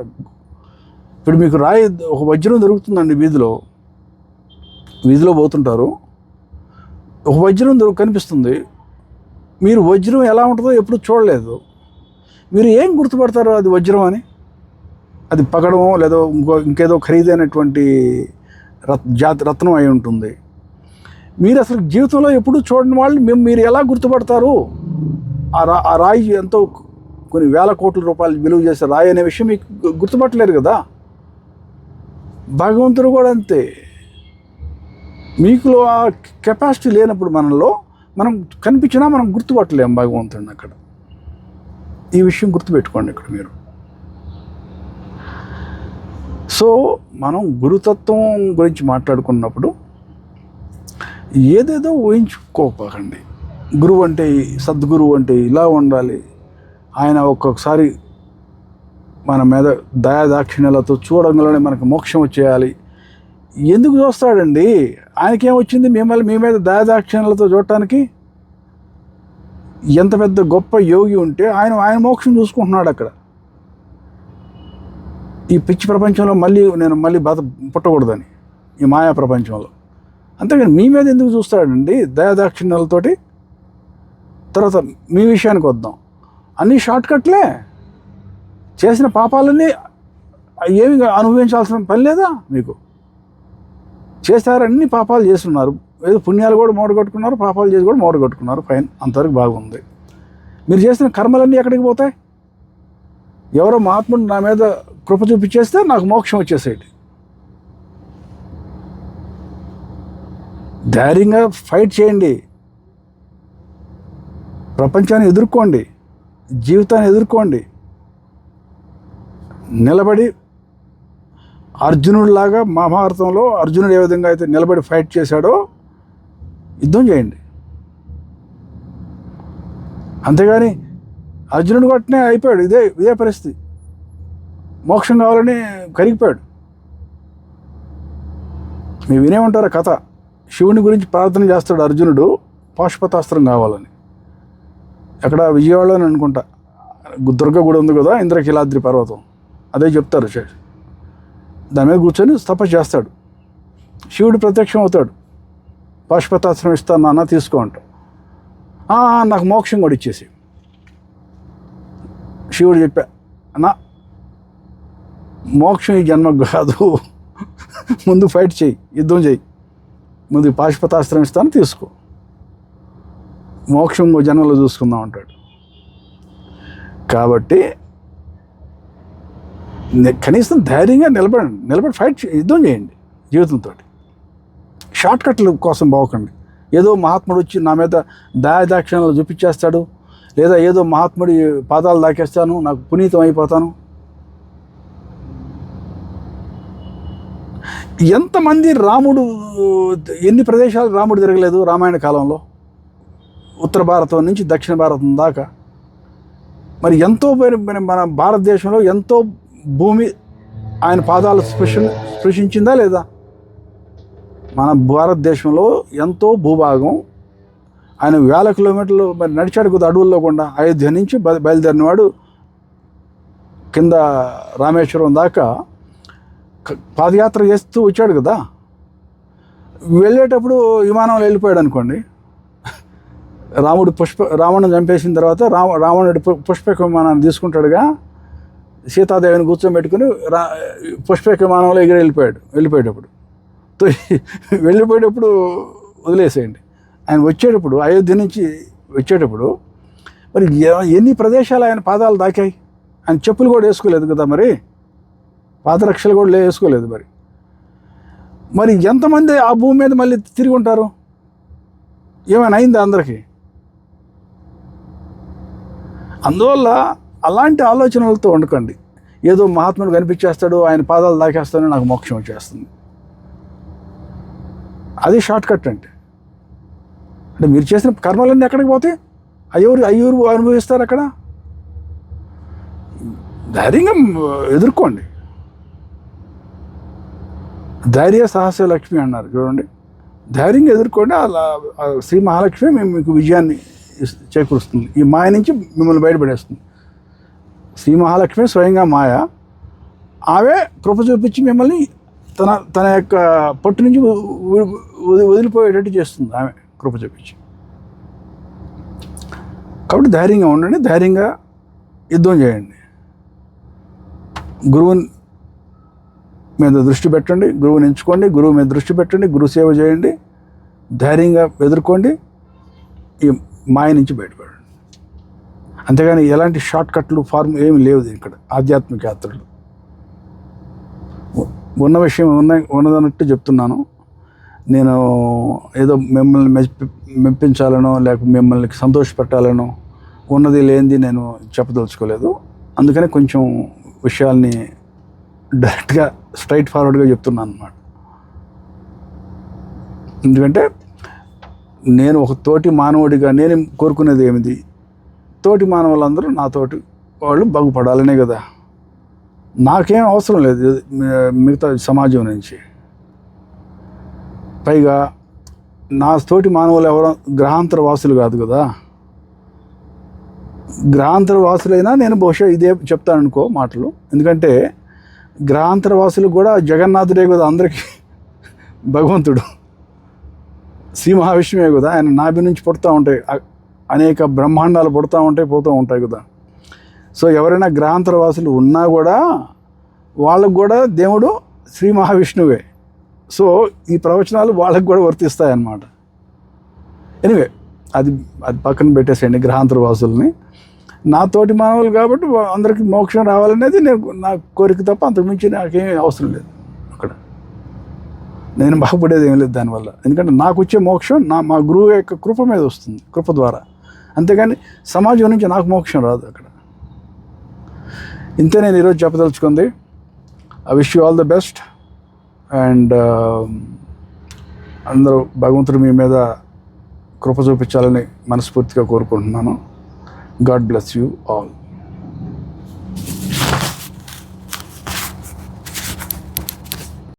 ఇప్పుడు మీకు ఒక వజ్రం దొరుకుతుందండి, వీధిలో పోతుంటారు, ఒక వజ్రం కనిపిస్తుంది. మీరు వజ్రం ఎలా ఉంటుందో ఎప్పుడు చూడలేదు. మీరు ఏం గుర్తుపడతారు అది వజ్రం అని? అది పగడమో లేదో ఇంకేదో ఖరీదైనటువంటి రత్నం అయి ఉంటుంది. మీరు అసలు జీవితంలో ఎప్పుడు చూడని వాళ్ళు మీరు ఎలా గుర్తుపడతారు? ఆ రాయి ఎంతో కొన్ని వేల కోట్ల రూపాయలు విలువ చేసే రాయి అనే విషయం మీకు గుర్తుపట్టలేరు కదా. భగవంతుడు కూడా అంతే. మీకులో ఆ కెపాసిటీ లేనప్పుడు మనం కనిపించినా మనం గుర్తుపట్టలేం భగవంతుడిని అక్కడ. ఈ విషయం గుర్తుపెట్టుకోండి ఇక్కడ మీరు. సో మనం గురుతత్వం గురించి మాట్లాడుకున్నప్పుడు ఏదేదో ఊహించుకోకండి. గురువు అంటే, సద్గురువు అంటే ఇలా ఉండాలి, ఆయన ఒక్కొక్కసారి మన మీద దయాదాక్షిణ్యాలతో చూడంగానే మనకు మోక్షం వచ్చేయాలి, ఎందుకు చూస్తాడండి? ఆయనకేమొచ్చింది మిమ్మల్ని మీ మీద దయాదాక్షిణ్యాలతో చూడటానికి? ఎంత పెద్ద గొప్ప యోగి ఉంటే ఆయన మోక్షం చూసుకుంటున్నాడు అక్కడ. ఈ పిచ్చి ప్రపంచంలో నేను మళ్ళీ పుట్టకూడదని, ఈ మాయా ప్రపంచంలో. అంతేగాని మీ మీద ఎందుకు చూస్తాడండి దయాదాక్షిణ్యాలతోటి? తర్వాత మీ విషయానికి వద్దాం. అన్నీ షార్ట్కట్లే. చేసిన పాపాలన్నీ ఏమి అనుభవించాల్సిన పని లేదా మీకు? చేస్తారన్ని పాపాలు చేస్తున్నారు, ఏదో పుణ్యాలు కూడా మూడగొట్టుకున్నారు, పాపాలు చేసి కూడా మూడగొట్టుకున్నారు. ఫైన్, అంతవరకు బాగుంది. మీరు చేసిన కర్మలన్నీ ఎక్కడికి పోతాయి? ఎవరో మహాత్ముడు నా మీద కృప చూపించేస్తే నాకు మోక్షం వచ్చేసేది. ధైర్యంగా ఫైట్ చేయండి, ప్రపంచాన్ని ఎదుర్కోండి, జీవితాన్ని ఎదుర్కోండి. నిలబడి అర్జునుడిలాగా మహాభారతంలో అర్జునుడు ఏ విధంగా అయితే నిలబడి ఫైట్ చేశాడో యుద్ధం చేయండి. అంతేగాని అర్జునుడు కొట్టనే అయిపోయాడు. ఇదే పరిస్థితి. మోక్షం కావాలని కరిగిపోయాడు. మీరు వినే ఉంటారు కథ. శివుని గురించి ప్రార్థన చేస్తాడు అర్జునుడు, పాశుపతాస్త్రం కావాలని. అక్కడ విజయవాడలోనే అనుకుంటా, దుర్గ గుడి ఉంది కదా, ఇంద్రకీలాద్రి పర్వతం, అదే చెప్తారు. దాని మీద కూర్చొని తపస్సు చేస్తాడు. శివుడు ప్రత్యక్షం అవుతాడు. పాశుపతాస్త్రం ఇస్తాను నాన్న, తీసుకో అంట. నాకు మోక్షం కూడా ఇచ్చేసి. శివుడు చెప్పా, అన్నా మోక్షం ఈ జన్మకు కాదు, ముందు ఫైట్ చేయి, యుద్ధం చేయి, ముందు పాశుపతాస్త్రం ఇస్తాను తీసుకో, మోక్షం జన్మలో చూసుకుందాం అంటాడు. కాబట్టి కనీసం ధైర్యంగా నిలబడి ఫైట్ యుద్ధం చేయండి జీవితంతో. షార్ట్కట్ల కోసం పోకండి. ఏదో మహాత్ముడు వచ్చి నా మీద దయాదాక్షిణ్యాలు చూపించేస్తాడు, లేదా ఏదో మహాత్ముడి పాదాలు దాకేస్తాను, నాకు పునీతం అయిపోతాను. ఎంతమంది ఎన్ని ప్రదేశాలు రాముడు తిరగలేదు రామాయణ కాలంలో? ఉత్తర భారతం నుంచి దక్షిణ భారతం దాకా. మరి ఎంతో మన భారతదేశంలో ఎంతో భూమి ఆయన పాదాలు స్పృశించిందా లేదా? మన భారతదేశంలో ఎంతో భూభాగం ఆయన 1000 కిలోమీటర్లు మరి నడిచాడు కదా అడవుల్లో కూడా. అయోధ్య నుంచి బయలుదేరినవాడు కింద రామేశ్వరం దాకా పాదయాత్ర చేస్తూ వచ్చాడు కదా. వెళ్ళేటప్పుడు విమానంలో వెళ్ళిపోయాడు అనుకోండి. రావణుని చంపేసిన తర్వాత రావణుడి పుష్పక విమానాన్ని తీసుకుంటాడుగా, సీతాదేవిని కూర్చోబెట్టుకుని పుష్పక విమానంలో వెళ్ళిపోయేటప్పుడు వెళ్ళిపోయేటప్పుడు వదిలేసేయండి. ఆయన వచ్చేటప్పుడు అయోధ్య నుంచి వచ్చేటప్పుడు మరి ఎన్ని ప్రదేశాలు ఆయన పాదాలు దాకాయి? ఆయన చెప్పులు కూడా వేసుకోలేదు కదా, మరి పాదరక్షలు కూడా వేసుకోలేదు. మరి ఎంతమంది ఆ భూమి మీద మళ్ళీ తిరిగి ఉంటారు? ఏమైనా అయిందా అందరికీ? అందువల్ల అలాంటి ఆలోచనలతో ఉండకండి. ఏదో మహాత్ముడు కనిపించేస్తాడు, ఆయన పాదాలు దాకేస్తాడు, నాకు మోక్షం వచ్చేస్తుంది. అది షార్ట్కట్ అంటే మీరు చేసిన కర్మలన్నీ ఎక్కడికి పోతాయి? అయ్యూరు అనుభవిస్తారు అక్కడ. ధైర్యంగా ఎదుర్కోండి. ధైర్య సాహస లక్ష్మి అన్నారు చూడండి. ధైర్యంగా ఎదుర్కోండి. అలా శ్రీ మహాలక్ష్మి మీకు విజయాన్ని చేకూరుస్తుంది. ఈ మాయ నుంచి మిమ్మల్ని బయటపడేస్తుంది. శ్రీ మహాలక్ష్మి స్వయంగా మాయ. ఆమె కృప చూపించి మిమ్మల్ని తన యొక్క పట్టు నుంచి వదిలిపోయేటట్టు చేస్తుంది ఆమె కృప చూపించి. కాబట్టి ధైర్యంగా ఉండండి, ధైర్యంగా యుద్ధం చేయండి. గురువుని మీద దృష్టి పెట్టండి, గురువుని ఎంచుకోండి, గురువు మీద దృష్టి పెట్టండి, గురు సేవ చేయండి, ధైర్యంగా ఎదుర్కోండి, ఈ మాయ నుంచి బయటపడండి. అంతేగాని ఎలాంటి షార్ట్కట్లు ఫార్మ్ ఏమి లేవు ఇక్కడ ఆధ్యాత్మిక యాత్రలు. ఉన్న విషయం ఉన్నదన్నట్టు చెప్తున్నాను. నేను ఏదో మిమ్మల్ని మెప్పించాలనో లేకపోతే మిమ్మల్ని సంతోషపెట్టాలనో ఉన్నది లేనిది నేను చెప్పదలుచుకోలేదు. అందుకని కొంచెం విషయాల్ని డైరెక్ట్గా స్ట్రైట్ ఫార్వర్డ్గా చెప్తున్నాను అన్నమాట. ఎందుకంటే నేను ఒక తోటి మానవుడిగా నేను కోరుకునేది ఏమిటి? తోటి మానవులందరూ నాతోటి వాళ్ళు బాగుపడాలనే కదా. నాకేం అవసరం లేదు మిగతా సమాజం నుంచి. పైగా నా తోటి మానవులు ఎవరో గ్రహాంతర వాసులు కాదు కదా. గ్రహాంతర వాసులైనా నేను బహుశా ఇదే చెప్తాను అనుకో మాటలు. ఎందుకంటే గ్రహాంతర వాసులు కూడా జగన్నాథుడే కదా అందరికీ భగవంతుడు. శ్రీ మహావిష్ణువే కదా, ఆయన నాభి నుంచి పుడతా ఉంటాయి, అనేక బ్రహ్మాండాలు పుడతా ఉంటాయి, పోతూ ఉంటాయి కదా. సో ఎవరైనా గ్రహాంతర వాసులు ఉన్నా కూడా వాళ్ళకు కూడా దేవుడు శ్రీ మహావిష్ణువే. సో ఈ ప్రవచనాలు వాళ్ళకు కూడా వర్తిస్తాయన్నమాట. ఎనివే అది పక్కన పెట్టేసేయండి గ్రహాంతర వాసుల్ని. నా తోటి మానవులు కాబట్టి అందరికీ మోక్షం రావాలనేది నా కోరిక తప్ప అంతకుమించి నాకేమీ అవసరం లేదు. అక్కడ నేను బాగుపడేది ఏం లేదు దానివల్ల. ఎందుకంటే నాకు వచ్చే మోక్షం మా గురువు యొక్క కృప మీద వస్తుంది, కృప ద్వారా. అంతేగాని సమాజం నుంచి నాకు మోక్షం రాదు అక్కడ. ఇంతే నేను ఈరోజు చెప్పదలుచుకుంది. I wish you all the best. And అందరూ భగవంతుడు మీ మీద కృప చూపించాలని మనస్ఫూర్తిగా కోరుకుంటున్నాను. God bless you all.